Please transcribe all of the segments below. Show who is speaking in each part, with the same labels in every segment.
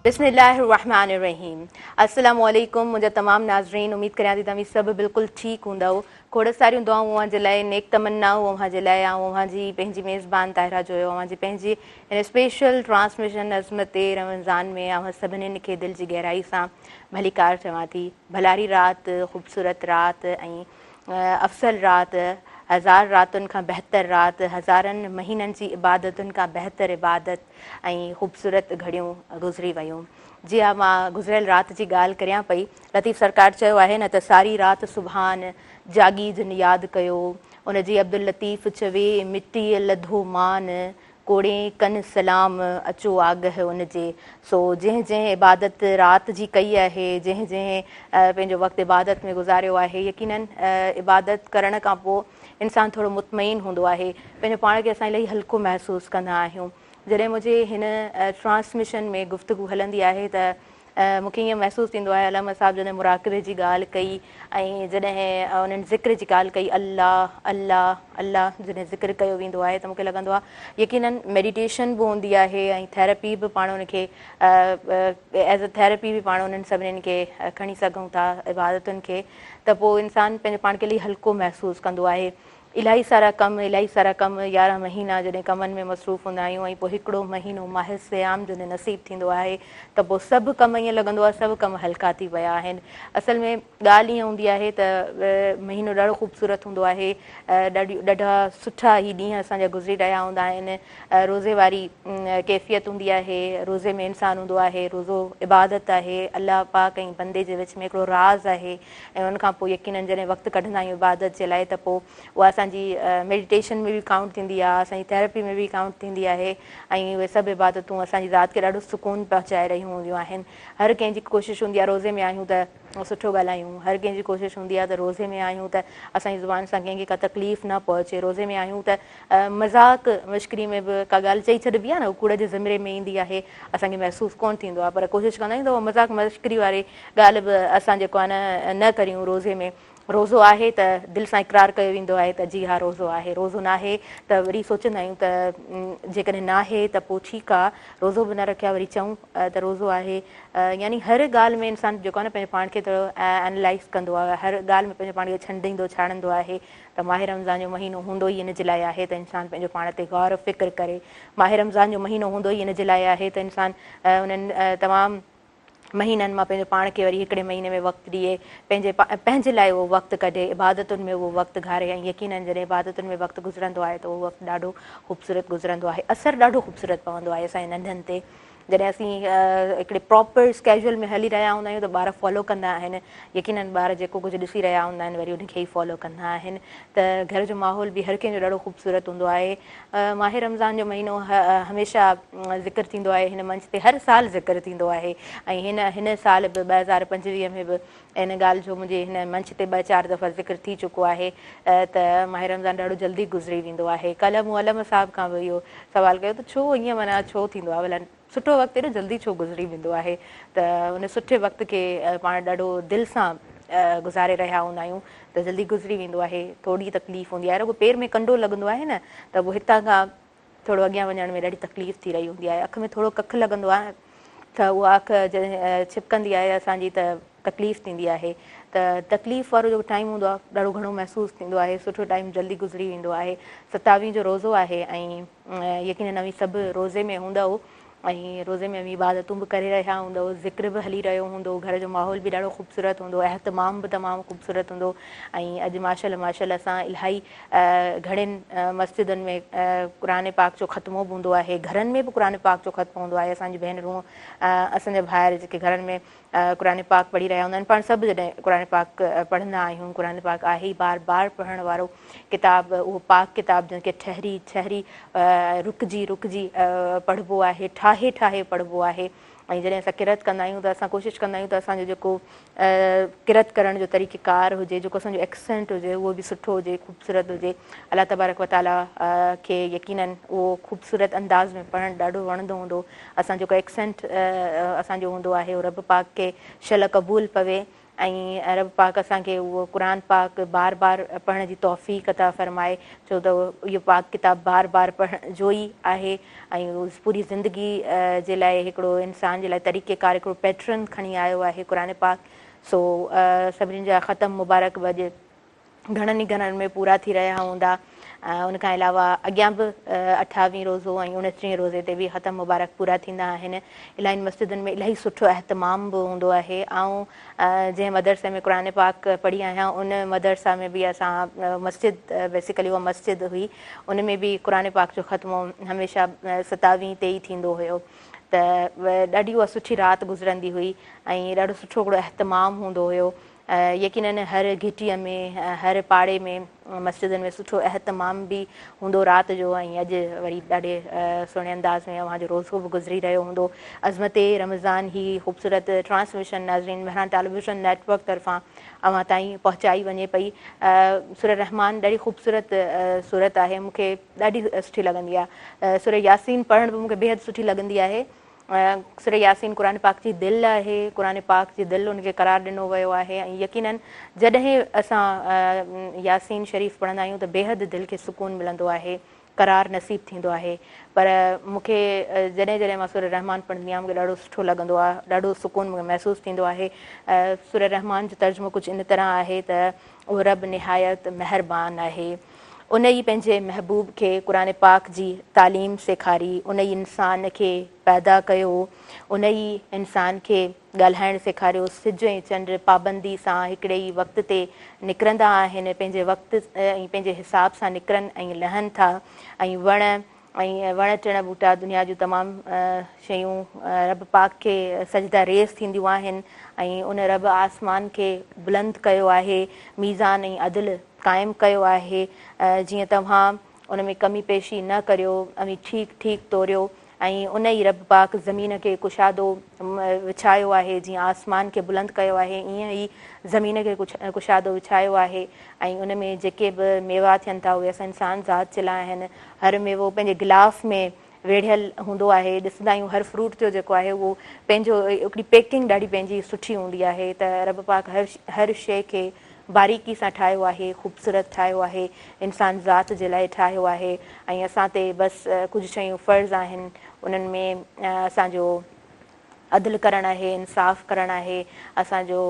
Speaker 1: बिस्मिल्लाहिर्रहमानिर्रहीम। अस्सलामु अलैकुम मुंहिंजा तमामु नाज़रीन, उम्मीद करियां थी तव्हां सभु बिल्कुलु ठीकु हूंदव। खोड़ सारियूं दुआऊं अव्हां जे लाइ, नेक तमन्नाऊं अव्हां जे लाइ, ऐं अव्हां जी पंहिंजी मेज़बान ताहिरा जो अव्हां जी पंहिंजी हिन स्पेशल ट्रांसमिशन अज़मत रमज़ान में अव्हां सभिनीनि खे दिलि जी गहराई सां भलीकार चवां थी। भलारी राति, ख़ूबसूरत राति ऐं अफ़सल राति, हज़ार रातुनि खां बहितर राति, हज़ारनि महीननि जी इबादतुनि खां बहितर इबादत ऐं ख़ूबसूरत घड़ियूं गुज़री वियूं। जी हा, मां गुज़िरियल राति जी ॻाल्हि करियां पई। लतीफ़ सरकार चयो आहे न त सारी राति सुभान जागी जिन यादि कयो, उन जी अब्दुल लतीफ़ चवे मिटीअ लधो मान, कोड़े कन सलाम अचो आगह उन जे। सो जंहिं जंहिं इबादत राति जी कई आहे, जंहिं जंहिं पंहिंजो वक़्तु इबादत में गुज़ारियो आहे, यकीनन इबादत करण खां पोइ इंसानु थोरो मुतमइन हूंदो आहे, पंहिंजो पाण खे असां इलाही हल्को महसूसु कंदा आहियूं। जॾहिं मुंहिंजे हिन ट्रांसमिशन में गुफ़्तगू हलंदी आहे त मूंखे ईअं महसूसु थींदो आहे, अलामा साहिब जॾहिं मुराक़बे जी ॻाल्हि कई ऐं जॾहिं उन्हनि ज़िक्र जी ॻाल्हि कई, अल्लाह अल्लाह अल्लाह जॾहिं ज़िक्र कयो वेंदो आहे त मूंखे लॻंदो आहे यकीनन मेडिटेशन बि हूंदी आहे ऐं थेरेपी बि पाण उनखे एज़ अ थेरेपी बि पाण उन्हनि सभिनीनि खे खणी सघूं था इबादतुनि खे, त पोइ इंसानु पंहिंजो पाण खे इलाही हल्को महसूसु कंदो आहे। इलाही सारा कम 11 महीना जॾहिं कमनि में मसरूफ़ हूंदा आहियूं ऐं पोइ हिकिड़ो महीनो माह सियाम जॾहिं नसीबु थींदो आहे त पोइ सभु कम ईअं लॻंदो आहे सभु कम हल्का थी विया आहिनि। असल में ॻाल्हि ईअं हूंदी आहे त महीनो ॾाढो ख़ूबसूरत हूंदो आहे, ॾाढा सुठा ई ॾींहं असांजा गुज़री रहिया हूंदा आहिनि। रोज़े वारी कैफ़ियत हूंदी आहे, रोज़े में इंसानु हूंदो आहे, रोज़ो इबादत आहे, अलाह पाक ऐं बंदे जे विच में हिकिड़ो राज़ आहे ऐं उनखां पोइ यकीनन जॾहिं वक़्तु कढंदा आहियूं इबादत जे लाइ त पोइ उहा असांजी मेडिटेशन में बि काउंट थींदी आहे, असांजी थेरेपी में बि काउंट थींदी आहे ऐं उहे सभु इबादतूं असांजी ज़ात खे ॾाढो सुकून पहुचाए रहियूं हूंदियूं आहिनि। हर कंहिंजी कोशिशि हूंदी आहे रोज़े में आहियूं त सुठो ॻाल्हायूं, हर कंहिंजी कोशिशि हूंदी आहे त रोज़े में आहियूं त असांजी ज़ुबान सां कंहिंखे का तकलीफ़ न पहुचे, रोज़े में आहियूं त मज़ाक़ मश्करी में बि का ॻाल्हि चई छॾिबी आहे न, कूड़ जे ज़िमरे में ईंदी आहे, असांखे महसूसु कोन्ह थींदो आहे, पर कोशिशि कंदा आहियूं त उहा मज़ाक़ मश्करी वारी ॻाल्हि बि असां जेको आहे न करियूं। रोज़े में रोज़ो आहे त दिलि सां इक़रार कयो वेंदो आहे त जी हा रोज़ो आहे, रोज़ो न आहे त वरी सोचंदा आहियूं त जेकॾहिं न आहे त पोइ ठीकु आहे, रोज़ो बि न रखिया वरी चऊं त रोज़ो आहे। यानी हर ॻाल्हि में इंसानु जेको आहे न पंहिंजे पाण खे थोरो एनालाइज़ कंदो आहे, हर ॻाल्हि में पंहिंजे पाण खे छंडींदो छाणंदो आहे त माह रमज़ान जो महीनो हूंदो ई इन जे लाइ आहे त इंसानु पंहिंजो पाण ते गौर फ़िक्र करे। माह रमज़ान जो महीनो हूंदो ई इन जे लाइ आहे त इंसानु उन्हनि तमामु महीननि मां पंहिंजे पाण खे वरी हिकिड़े महीने में वक़्तु ॾिए, पंहिंजे लाइ उहो वक़्तु कढे, इबादतुनि में उहो वक़्तु घारे ऐं यकीननि जॾहिं इबादतुनि में वक़्तु गुज़रंदो आहे त उहो वक़्तु ॾाढो ख़ूबसूरत गुज़रंदो आहे। असरु ॾाढो ख़ूबसूरत पवंदो आहे असांजे नंढनि ते। जॾहिं असीं हिकिड़े प्रॉपर स्केजुअल में हली रहिया हूंदा आहियूं त ॿार फॉलो कंदा आहिनि, यकीननि ॿार जेको कुझु ॾिसी रहिया हूंदा आहिनि वरी उनखे ई फॉलो कंदा आहिनि, त घर जो माहौल बि हर कंहिंजो ॾाढो ख़ूबसूरत हूंदो आहे। माह रमज़ान जो महीनो हमेशह ज़िक्र थींदो आहे हिन मंच ते, हर साल ज़िक्र थींदो आहे ऐं हिन साल बि 2025 में बि इन ॻाल्हि जो मुंहिंजे हिन मंच ते 2-4 दफ़ा ज़िक्र थी चुको आहे त माह रमज़ान ॾाढो जल्दी गुज़री वेंदो आहे। कल्ह मूं अलम साहिब खां बि इहो सुवालु कयो त छो ईअं माना छो थींदो आहे, भला सुठो वक़्तु एॾो जल्दी छो गुज़री वेंदो आहे, त उन सुठे वक़्त खे पाण ॾाढो दिलि सां गुज़ारे रहिया हूंदा आहियूं त जल्दी गुज़री वेंदो आहे। थोरी तकलीफ़ हूंदी आहे, रुॻो पेर में कंडो लॻंदो आहे न त पोइ हितां खां थोरो अॻियां वञण में ॾाढी तकलीफ़ थी रही हूंदी आहे, अखि में थोरो कखु लॻंदो आहे त उहा अखि जॾहिं छिपकंदी आहे असांजी त तकलीफ़ थींदी आहे, त तकलीफ़ वारो जेको टाइम हूंदो आहे ॾाढो घणो महसूसु थींदो आहे, सुठो टाइम जल्दी गुज़री वेंदो आहे। 27 जो रोज़ो आहे ऐं यकीनन अव्हीं सभु रोज़े में हूंदव ऐं रोज़े में बि इबादतूं बि करे रहिया हूंदव, ज़िक्र बि हली रहियो हूंदो, घर जो माहौल बि ॾाढो ख़ूबसूरत हूंदो, एहतमाम बि तमामु ख़ूबसूरत हूंदो ऐं अॼु माशाल्लाह असां इलाही घणनि मस्जिदनि में क़ुर पाक जो ख़तमो बि हूंदो आहे, घरनि में बि क़ुर पाक जो ख़तमो हूंदो आहे। असांजी भेनरूं असांजा भाइर जेके घरनि में क़ुर पाक पढ़ी रहिया हूंदा आहिनि, पाण सभु जॾहिं क़ुर पाक पढ़ंदा आहियूं, क़ुर पाक आहे ई बार बार पढ़ण वारो किताबु, उहो पाक किताबु जंहिंखे ठहरी ठहरी रुकिजी रुकिजी पढ़िबो आहे, ठाहे ठाहे पढ़िबो आहे ऐं जॾहिं असां किरत कंदा आहियूं त असां कोशिशि कंदा आहियूं त असांजो जेको किरत करण जो तरीक़ेकार हुजे, जेको असांजो एक्सेंट हुजे उहो बि सुठो हुजे, ख़ूबसूरत हुजे। अलाह तबारक व ताला खे यकीनन उहो ख़ूबसूरत अंदाज़ में पढ़णु ॾाढो वणंदो हूंदो। असां जेको एक्सेंट असांजो हूंदो आहे उहो रब पाक खे शल क़बूल पवे ऐं रब पाक असांखे उहो क़ुर पाक बार बार पढ़ण जी तौफ़ीक़ अता फ़रमाए, छो त इहो पाक किताब बार बार पढ़ण जो ई आहे ऐं पूरी ज़िंदगी जे लाइ हिकिड़ो इंसान जे लाइ तरीक़ेकार हिकिड़ो पैटर्न खणी आयो आहे क़ुर पाक। सो सभिनीनि जा ख़तम मुबारक अॼु घणनि ई घरनि में पूरा थी रहिया हूंदा। उन खां अलावा अॻियां बि 28 रोज़ो ऐं 29 रोज़े ते बि ख़तम मुबारक पूरा थींदा आहिनि। इलाही मस्जिदनि में इलाही सुठो अहतमाम बि हूंदो आहे। ऐं जंहिं मदरसे में क़ुर पाक पढ़ी आहियां उन मदरसा में बि असां मस्जिद बेसिकली उहा मस्जिद हुई, उन में बि क़ुर पाक जो ख़तमो हमेशह 27 ते ई थींदो हुयो। त ॾाढी उहा सुठी राति गुज़रंदी हुई ऐं ॾाढो सुठो हिकिड़ो अहतमाम हूंदो हुयो। यकीननि हर घिटीअ में हर पाड़े में मस्जिदनि में सुठो अहतमाम बि हूंदो राति जो। ऐं अॼु वरी ॾाढे सुहिणे अंदाज़ में अव्हांजो रोज़ो बि गुज़री रहियो हूंदो। अज़मत रमज़ान ही ख़ूबसूरत ट्रांसमिशन नाज़रीन मेहरान टेलीविज़न नेटवर्क तरफ़ां अव्हां ताईं पहुचाई वञे पई। सूरह रहमान ॾाढी ख़ूबसूरत सूरत आहे, मूंखे ॾाढी सुठी लॻंदी आहे। सूरह यासीन पढ़ण बि मूंखे बेहदि सुठी लॻंदी आहे। सूरह यासीन क़ुर पाक जी दिलि आहे, क़ुर पाक जी दिलि उनखे करार ॾिनो वियो आहे। ऐं यकीननि जॾहिं असां यासीन शरीफ़ पढ़ंदा आहियूं त बेहदि दिलि खे सुकून मिलंदो आहे, करार नसीबु थींदो आहे। पर मूंखे जॾहिं जॾहिं मां सूरह रहमान पढ़ंदी आहियां मूंखे ॾाढो सुठो लॻंदो आहे, ॾाढो सुकून मूंखे महसूसु थींदो आहे। सूरह रहमान जो तर्जुमो कुझु इन तरह आहे त उहो रब निहायत महिरबान आहे। उन ई पंहिंजे महबूब खे क़ुर पाक जी तालीम सेखारी, उन ई इंसान खे पैदा कयो, उन ई इंसान खे ॻाल्हाइणु सेखारियो। सिज ऐं चंड पाबंदी सां हिकिड़े ई वक़्त ते निकिरंदा आहिनि, पंहिंजे वक़्त ऐं पंहिंजे हिसाब सां निकिरनि ऐं लहनि था। ऐं वण टिण ॿूटा दुनिया जूं तमामु शयूं रब पाक खे सजदा रेज़ थींदियूं आहिनि। ऐं उन रब आसमान खे बुलंद कयो आहे, मीज़ान ऐं अदल क़ाइमु कयो आहे। जीअं तव्हां उन में कमी पेशी न करियो ऐं ठीकु ठीकु तोरियो। ऐं उन ई रब पाक ज़मीन खे कुशादो विछायो आहे, जीअं आसमान खे बुलंद कयो आहे ईअं ई ज़मीन खे कुशादो विछायो आहे। ऐं उन में जेके बि मेवा थियनि था उहे असां इंसान ज़ात जे लाइ आहिनि। हर मेवो पंहिंजे गिलाफ में वेढ़ियल हूंदो आहे। ॾिसंदा आहियूं हर फ्रूट जो जेको आहे उहो पंहिंजो हिकिड़ी पैकिंग ॾाढी पंहिंजी सुठी हूंदी आहे। त रब पाक हर शइ खे बारीकी सां ठाहियो आहे, ख़ूबसूरत ठाहियो आहे, इंसान ज़ात जे लाइ ठाहियो आहे। ऐं असां ते बसि कुझु शयूं फ़र्ज़ु आहिनि, उन्हनि में असांजो अदल करणु आहे, इंसाफ़ करणु आहे, असांजो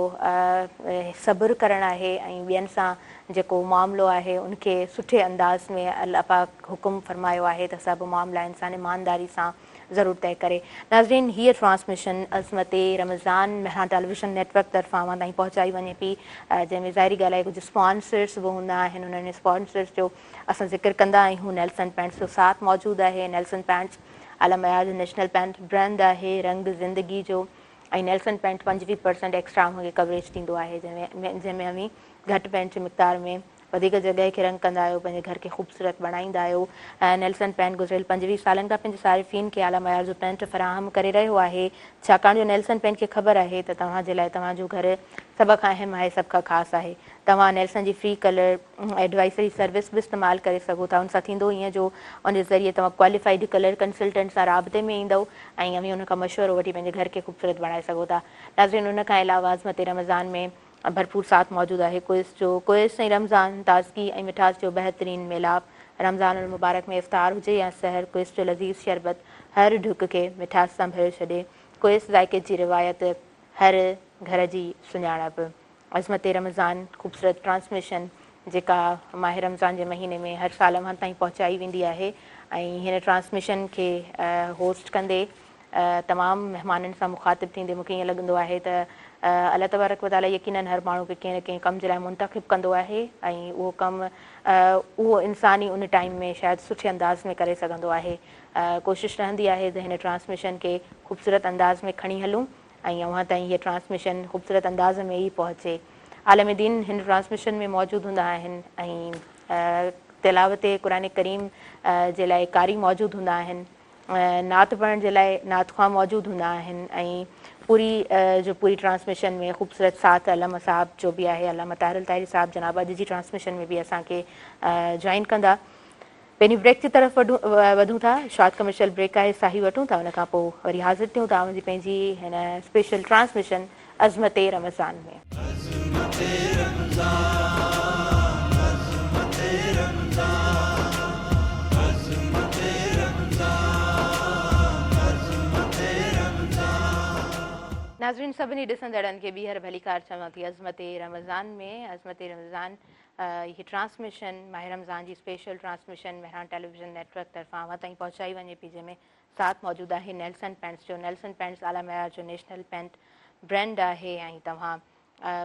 Speaker 1: सब्र करणु आहे। ऐं ॿियनि सां जेको मामिलो आहे उनखे सुठे अंदाज़ में अलाह पाक हुकुम फ़रमायो आहे त सभु मामला इंसान ईमानदारी सां ज़रूरु तय करे। नाज़रीन हीअ transmission Azmat Ramzan Mehran television network तरफ़ां अव्हां ताईं पहुचाई वञे पई, जंहिंमें ज़ाहिरी ॻाल्हि आहे कुझु स्पॉन्सर्स बि हूंदा आहिनि। उन्हनि स्पॉन्सर्स जो असां ज़िक्र कंदा आहियूं। नेल्सन पैंट्स जो साथ मौजूदु आहे। नेल्सन पैंट्स आलम अयाज नेशनल पैंट ब्रांड आहे रंग ज़िंदगी जो। ऐं नेल्सन पैंट 25% एक्स्ट्रा हुनखे कवरेज ॾींदो आहे, जंहिंमें अमी घटि पैंट जी मिक़दार में वधीक जॻह खे रंग कंदा आहियो, पंहिंजे घर खे ख़ूबसूरत बणाईंदा आहियो। नेल्सन पैंट गुज़िरियल 25 सालनि खां पंहिंजे सारिफ़ीन खे आला मयार जो पैंट फ़राहम करे रहियो आहे। छाकाणि जो नेल्सन पैंट खे ख़बर आहे त तव्हांजे लाइ तव्हांजो घर सभ खां अहम आहे, सभ खां ख़ासि आहे। तव्हां नेल्सन जी फ्री कलर एडवाइज़री सर्विस बि इस्तेमालु करे सघो था। उन सां थींदो ईअं जो उन ज़रिए तव्हां क्वालिफाइड कलर कंसल्टेंट सां राब्ते में ईंदव ऐं अमी उन खां मशवरो वठी पंहिंजे घर खे ख़ूबसूरत बणाए सघो था। नाज़रीन उन खां अलावा अज़मत रमज़ान में भरपूर साथ मौजूदु आहे। कोइस ऐं रमज़ान ताज़गी ऐं मिठास जो बहितरीन मिलाप। रमज़ान मुबारक में इफ़्तार हुजे या सहर, कोइस जो लज़ीज़ शरबत हर ढुक खे मिठास सां भरे छॾे। कोइस ज़ाइक़े जी रिवायत हर घर जी सुञाणप। अज़मत रमज़ान ख़ूबसूरत ट्रांसमिशन जेका माह रमज़ान जे महीने में हर साल अव्हां ताईं पहुचाई वेंदी आहे। ऐं हिन ट्रांसमिशन खे होस्ट कंदे तमामु महिमाननि सां मुखातिबु थींदे मूंखे ईअं लॻंदो आहे त अलाह तबारक व ताला यकीननि हर माण्हू खे कंहिं न कंहिं कम जे लाइ मुंतख़िब कंदो आहे। ऐं उहो कमु उहो इंसान ई उन टाइम में शायदि सुठे अंदाज़ में करे सघंदो आहे। कोशिशि रहंदी आहे त हिन ट्रांसमिशन खे ख़ूबसूरत अंदाज़ में खणी हलूं ऐं अव्हां ताईं हीअ ट्रांसमिशन ख़ूबसूरत अंदाज़ में ई पहुचे। आलम दीन हिन ट्रांसमिशन में मौजूदु हूंदा आहिनि ऐं तिलावत क़ुर करीम जे लाइ कारी मौजूदु हूंदा आहिनि, नात पढ़ण जे लाइ नात ख़्वां मौजूदु हूंदा आहिनि। ऐं पूरी ट्रांसमिशन में ख़ूबसूरत साथ अलामा साहब जो बि आहे। अलामा ताहिर ताहिरी साहब जनाब अॼु जी ट्रांसमिशन में बि असांखे जॉइन कंदा। पंहिंजी ब्रेक जी तरफ़ वधूं था। शॉर्ट कमर्शियल ब्रेक आहे, साही वठूं था, उन खां पोइ वरी हाज़िर थियूं था पंहिंजी हिन स्पेशल ट्रांसमिशन अज़मत रमज़ान में। नाज़रीन सभिनी ॾिसंदड़नि खे ॿीहर भली कार चवां थी अज़मत रमज़ान में अज़मत रमज़ान ये ट्रांसमिशन माह रमज़ान जी special transmission Mehran television network तरफ़ां अवां ताईं पहुचाई वञे पई, जंहिंमें साथ मौजूदु आहे नेल्सन पेंट्स जो। नेल्सन पेंट्स आला मयार जो नेशनल पेंट ब्रांड आहे ऐं तव्हां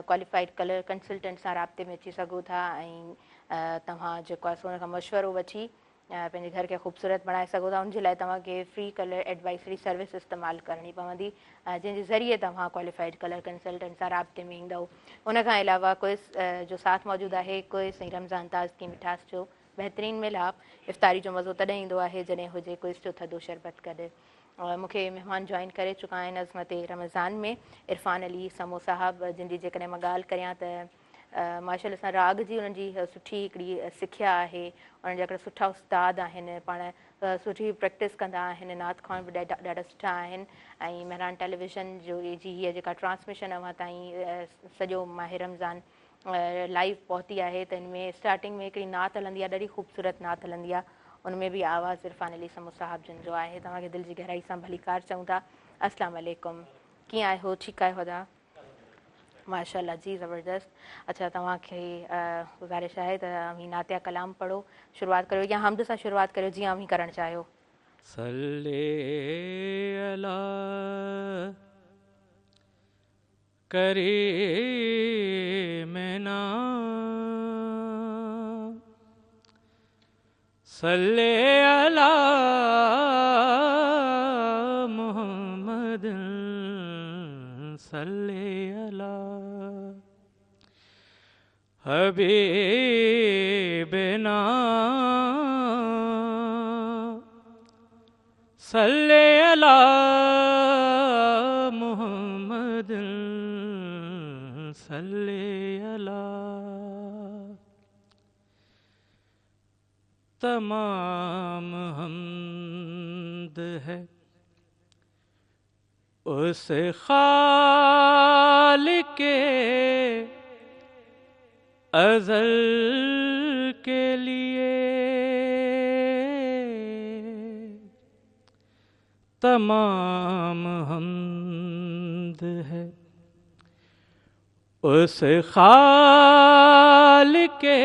Speaker 1: क्वालिफाइड कलर कंसल्टेंट सां राब्ते में अची सघो था ऐं तव्हां जेको आहे उन खां मशवरो वठी पंहिंजे घर खे ख़ूबसूरत बणाए सघो था। उनजे लाइ तव्हांखे फ्री कलर एडवाइज़री सर्विस इस्तेमालु करणी पवंदी, जंहिंजे ज़रिए तव्हां क्वालिफाइड कलर कंसल्टेंट सां राब्ते में ईंदव। उन खां अलावा क्विज़ जो साथ मौजूदु आहे, क्विज़ ऐं रमज़ान ताज़गी मिठास जो बहितरीनु मिलाप। इफ़्तारी जो मज़ो तॾहिं ईंदो आहे जॾहिं हुजे क्विज़ जो थधो शरबत गॾु। मूंखे महिमान जॉइन करे चुका आहिनि अज़मत रमज़ान में इरफ़ान अली समो साहब, जिन जी जेकॾहिं मां ॻाल्हि करियां त माशाअल्लाह सां राग जी उन्हनि जी सुठी हिकिड़ी सिखिया आहे, उन्हनि जा हिकिड़ा सुठा उस्ताद आहिनि, पाण सुठी प्रैक्टिस कंदा आहिनि, नात ख़्वान बि ॾाढा सुठा आहिनि। ऐं मेहरान टेलीविज़न जो जी हीअ जेका ट्रांसमिशन अवां ताईं सॼो माह रमज़ान लाइव पहुती आहे, त इनमें स्टार्टिंग में हिकिड़ी नात हलंदी आहे, ॾाढी ख़ूबसूरत नात हलंदी आहे, उनमें बि आवाज़ु इरफ़ान अली समो साहब जिन जो आहे। तव्हांखे दिलि जी गहराई सां भली कार चऊं था। अस्सलाम वालेकुम, कीअं आहियो? ठीकु आहियो था? माशाअल्लाह जी, ज़बरदस्त। अच्छा, तव्हांखे गुज़ारिश आहे त अमी नातिया कलाम पढ़ो, शुरूआत करियो या हमद सां शुरूआत करियो जीअं अमी करणु चाहियो।
Speaker 2: सल्ले अला करीमना सल्ले अला मुहम्मद सल्ले अला हबीबना सल्ले अला मुहम्मद सल्ले अला। तमाम हम्द है उस खालिक़े अज़ल के लिए, तमाम हम्द है उस खालिक़े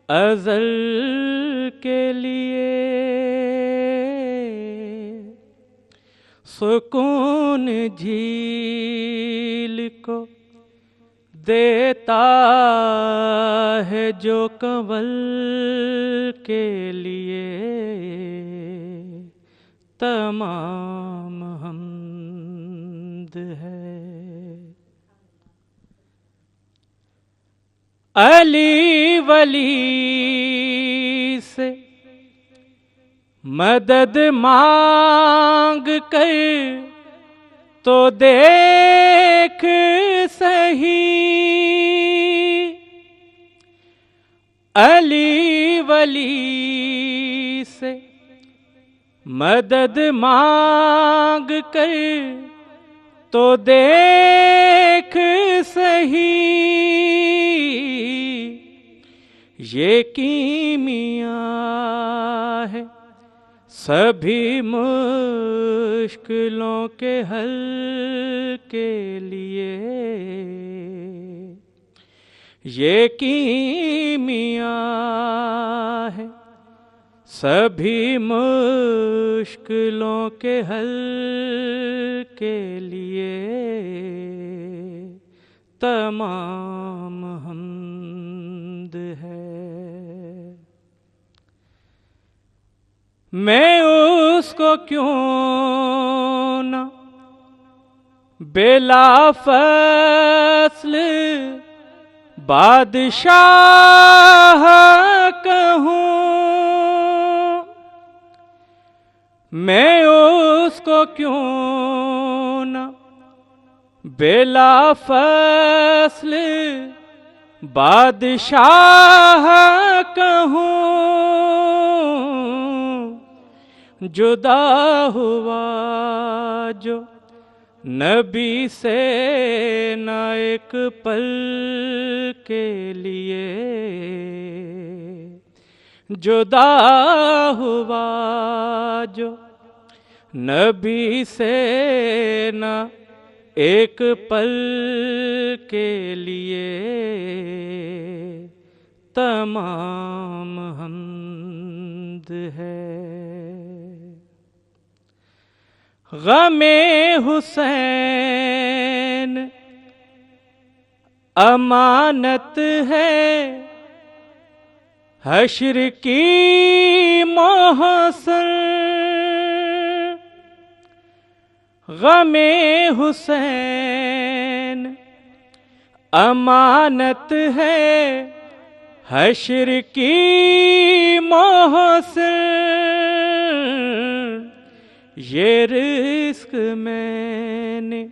Speaker 2: अज़ल के लिए। सुकून झील को देता है जो कंवल के लिए, तमाम हम्द है। अली वली से मदद मांग कर तो देख सही, अली वली से मदद मांग कर तो देख सही। ये कीमिया है सभी मुश्किलों के हल के लिए, ये कीमिया है सभी मुश्किलों के हल के लिए, तमाम हम्द है। मैं उसको क्यों ना बेला फसल बादशाह कहूँ, मैं उसको क्यों ना बेला फसल बादशाह कहूँ। जुदा हुआ जो नबी से न एक पल के लिए जुदा हुआ जो, नबी से न एक पल के लिए तमाम हमद है। गमे हुसैन अमानत है, हश्र की मोहसन। गमे हुसैन अमानत है, हश्र की मोहसन। ये रिस्क मैंने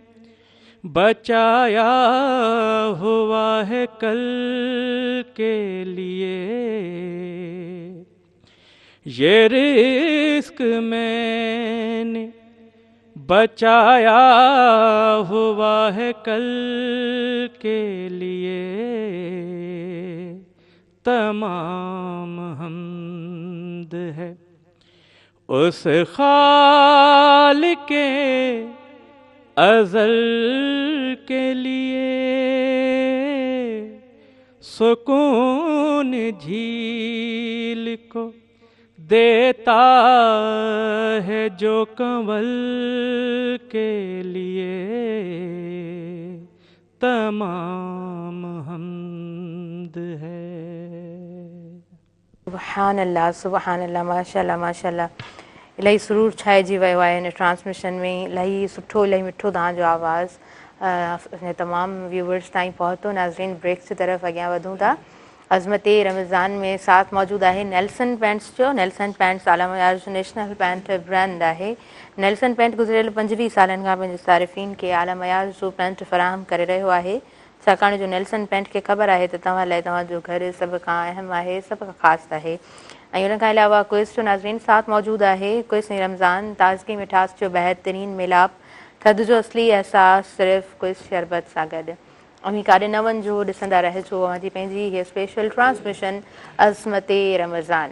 Speaker 2: बचाया हुआ है कल के लिए, ये रिस्क मैंने बचाया हुआ है कल के लिए तमाम हमद है। उस खालिक़े अज़ल के लिए सुकून झील को देता है जो कंवल के लिए तमाम हमद है।
Speaker 1: सुभान अल्लाह, सुभान अल्लाह, माशाअल्लाह माशाअल्लाह। इलाही सुरूर छाइजी वियो आहे हिन ट्रांसमिशन में। इलाही सुठो, इलाही मिठो तव्हांजो आवाज़ु तमामु व्यूवर्स ताईं पहुतो। नाज़रीन, ब्रेक की तरफ़ अॻियां वधूं था। अज़मत रमज़ान में साथ मौजूदु आहे नेल्सन पैंट्स जो। नेल्सन पैंट्स आला मयार जो नेशनल पैंट ब्रांड आहे। नेल्सन पैंट गुज़िरियल 25 सालनि खां पंहिंजे सारिफ़ीन खे आला मयार जो पैंट फ़राहम करे रहियो आहे। छाकाणि जो नेल्सन पैंट खे ख़बर आहे त तव्हां लाइ तव्हांजो घर सभ खां अहम आहे, सभ खां ख़ासि आहे। ऐं उन खां अलावा क्विज़ जो नाज़रीन साथ मौजूदु आहे। क्विज़ ऐं रमज़ान, ताज़गी मिठास जो बहितरीन मिलाप, थधि जो असली अहसासु सिर्फ़ु क्विज़ शरबत सां गॾु। ऐं काॾे न वञिजो, ॾिसंदा रहिजो अवांजी पंहिंजी हीअ स्पेशल ट्रांसमिशन अज़मत रमज़ान।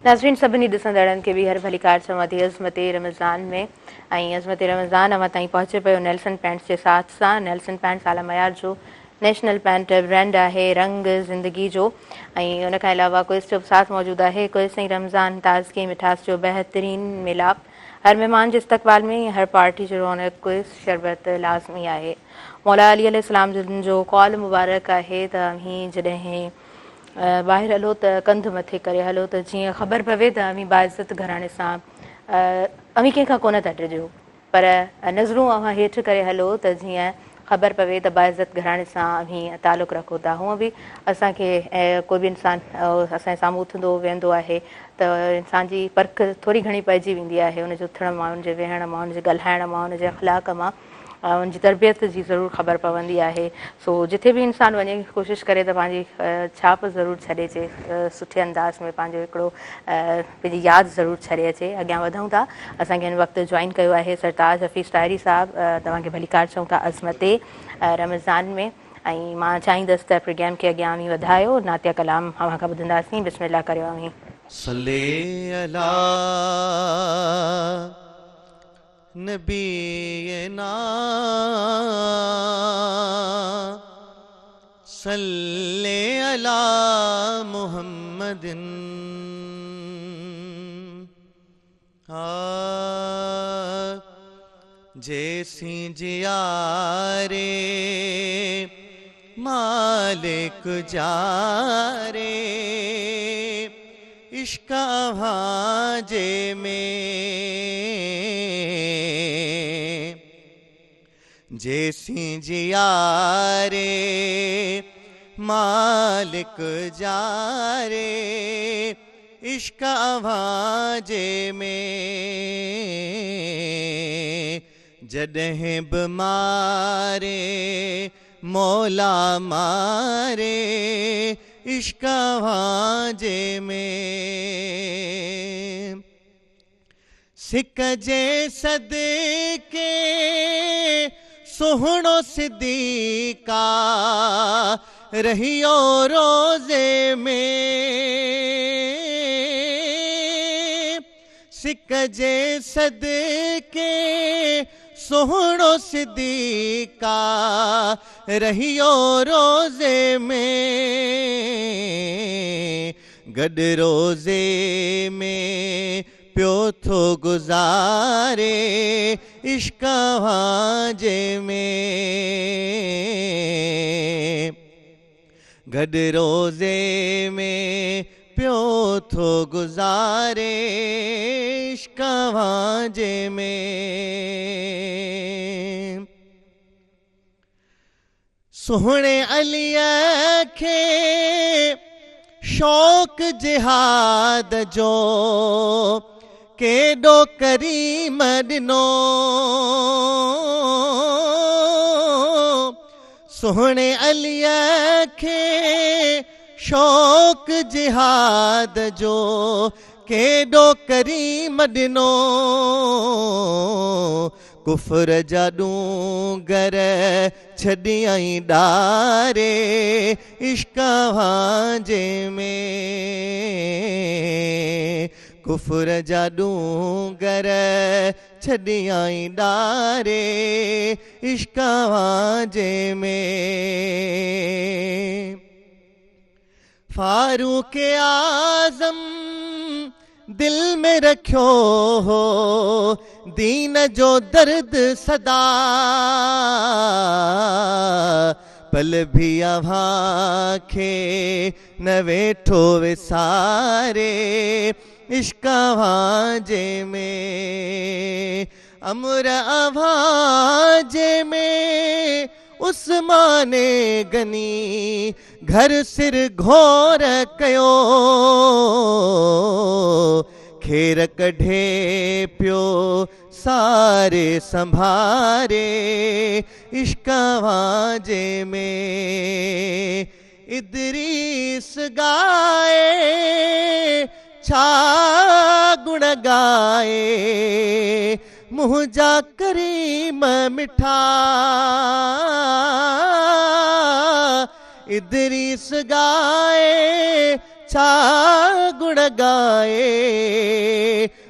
Speaker 1: नाज़रीन, सभिनी ॾिसंदड़नि खे बि हर भली कार चवां थी अज़मत रमज़ान में। ऐं अज़मत रमज़ान अवां ताईं पहुचे पियो नेल्सन पैंट्स जे साथ सां। नेल्सन पैंट्स आला मयार जो नेशनल पैंट ब्रांड आहे, रंग ज़िंदगी जो। ऐं उन खां अलावा क्विज़ जो बि साथ मौजूदु आहे। क्विज़ ऐं रमज़ान, ताज़गी मिठास जो बहितरीन मिलाप। हर महिमान जे इस्तक़बाल में हर पार्टी जो रौनक क्विज़ शरबत लाज़मी आहे। मौला अली अलैहिस्सलाम जिन जो कौल मुबारक आहे त अमीं जॾहिं ॿाहिरि हलो त कंध मथे करे हलो त जीअं ख़बर पवे त अमीं बाइज़त घराणे सां अमीं कंहिंखां कोन था टिजो, पर नज़रूं अवां हेठि करे हलो त जीअं ख़बर पवे त बाइज़त घराणे सां अमीं तालुक़ु रखो था। हूअं बि असांखे कोई बि इंसानु असांजे साम्हूं उथंदो वेहंदो आहे त इंसान जी परख थोरी घणी पइजी वेंदी आहे। उनजे उथण मां, उनजे वेहण मां, उनजे ॻाल्हाइण मां, उनजे अख़लाक़ मां, उनजी तरबियत जी ज़रूरु ख़बर पवंदी आहे। सो जिथे बि इंसानु वञे कोशिशि करे त पंहिंजी छाप ज़रूरु छॾे अचे, सुठे अंदाज़ में पंहिंजो हिकिड़ो पंहिंजी यादि ज़रूरु छॾे अचे। अॻियां वधूं था। असांखे हिन वक़्तु जॉइन कयो आहे सरताज हफ़ीज़ ताहिरी साहिबु। तव्हांखे भली कार चऊं था अज़मत रमज़ान में। ऐं मां चाहींदसि त प्रोग्राम खे अॻियां अमीं वधायो। नातिया कलाम अव्हां खां ॿुधंदासीं। बिस्मिल्लाह करियो अमीं।
Speaker 3: सल्ले अला नबीना सल्ले अला मुहम्मदिन। जैसी जियारे मालिक जारे इश्क भांजे में। जैसी जियारे मालिक जारे इश्क भांजे में। जॾहिं बि मारे मौला मारे इश्क वाजे में सिक जे सदके सोहणो सिद्दीका रहियो रोज़े में सिक जे सदके सोहणो सिद्दीका रहियो रोज़े में गॾु रोज़े में पियो थो गुज़ारे इश्क वाजे में गॾु रोज़े में पियो थो गुज़ारे इश्क वाजे में सुहिणे अलीअ खे शौक़ जिहाद जो केॾो करीम ॾिनो सुहिणे अलीअ खे शौक़ जिहाद जो केॾो करीम ॾिनो कुफर जा ॾूंगर छॾियई ॾारे इश्क वाजे में कुफर जा ॾूंगर छॾियई ॾारे इश्क वाजे में फारूक आज़म दिल में रखियो हो दीन जो दर्द सदा पल भी अव्हां खे न वेठो विसारे इश्क वाजे में अमर आवाजे में उस्माने गनी घर सिर घोर कयो खेर कढे पियो सारे संभारे इश्क वाजे में इदरीस गाए छा गुण गाए मुंहिंजा करीम मिठा इदरीस गाए छा गुण गाए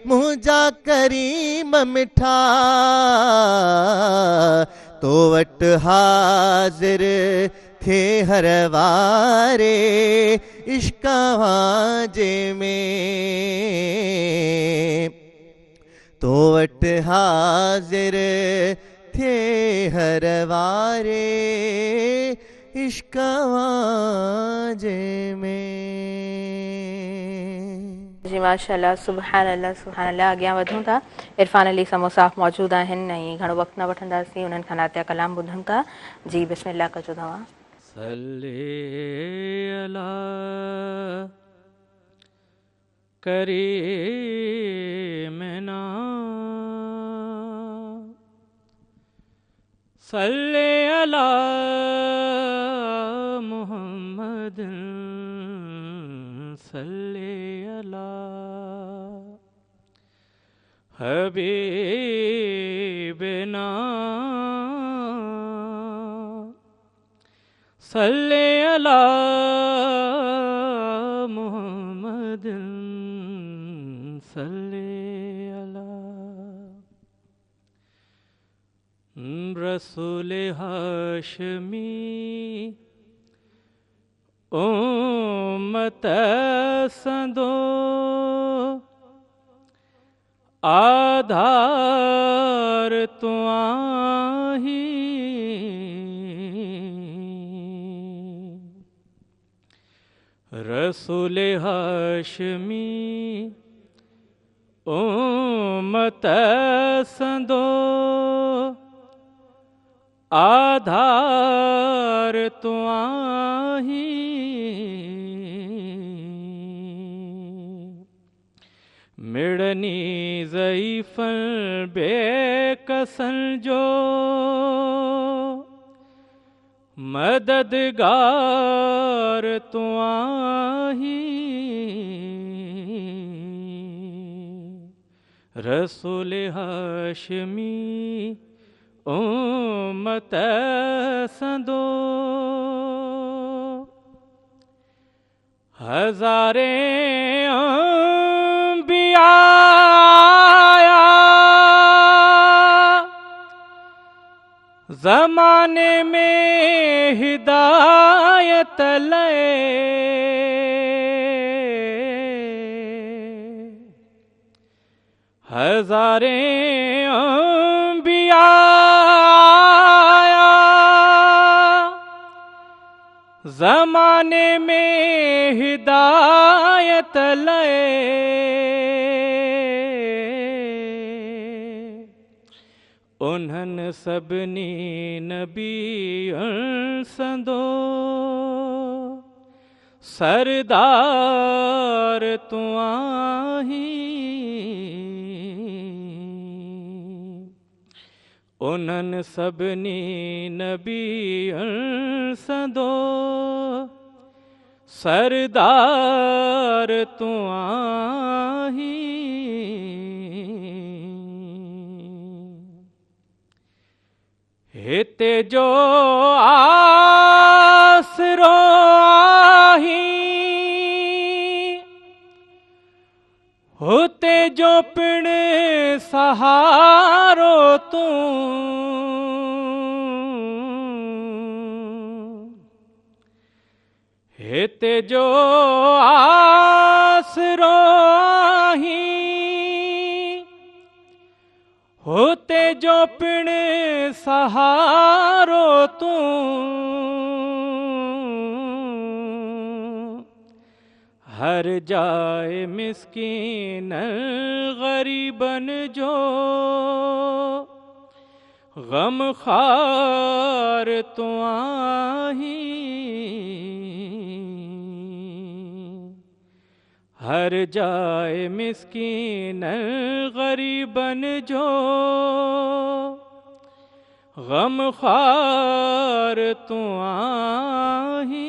Speaker 3: मुंहिंजा करीम मिठा तो वट हाज़िर थे हर वारे इश्क वाजे में तो वट हाज़िर थे हर वारे इश्क वाजे में
Speaker 1: जी माशाल्लाह सुभान अल्लाह अॻियां वधूं था इरफान अली समोसाफ़ मौजूद आहिनि ऐं घणो वक़्तु न वठंदासीं उन्हनि खां नातिया कलाम ॿुधूं था जी बिस्मिल्लाह कजो तव्हां
Speaker 2: सल्ले अला करीमना सल्ले अला मुहम्मद सल्ले अला हबीबना सल्ले अला मुहम्मद सल्ले अला रसूल हाशमी उम्मत संदो आधार तू आही रसूल हाशमी उम्मत संदो आधार तू आही मिड़नी ज़ईफ़न बेकसन जो मददगार तू आही रसूल हाशमी उम्मत संदो हजारे अंबिया ज़माने में हिदायत ले हजारे अंबिया ज़माने में हिदायत ले उन्हनि सभिनी नबीअनि संदो सरदार तू आही उन्हनि सभिनी नबीअनि संदो सरदार तू आही हिते जो आसरो आही होते जो पिण सहारो तू हिते जो आसरो आही होते जो पिण सहारो तू हर जाए मिस्कीन गरीबन जो गम खार तू आही हर जाए मिस्कीन गरीबन जो गम खार तू आही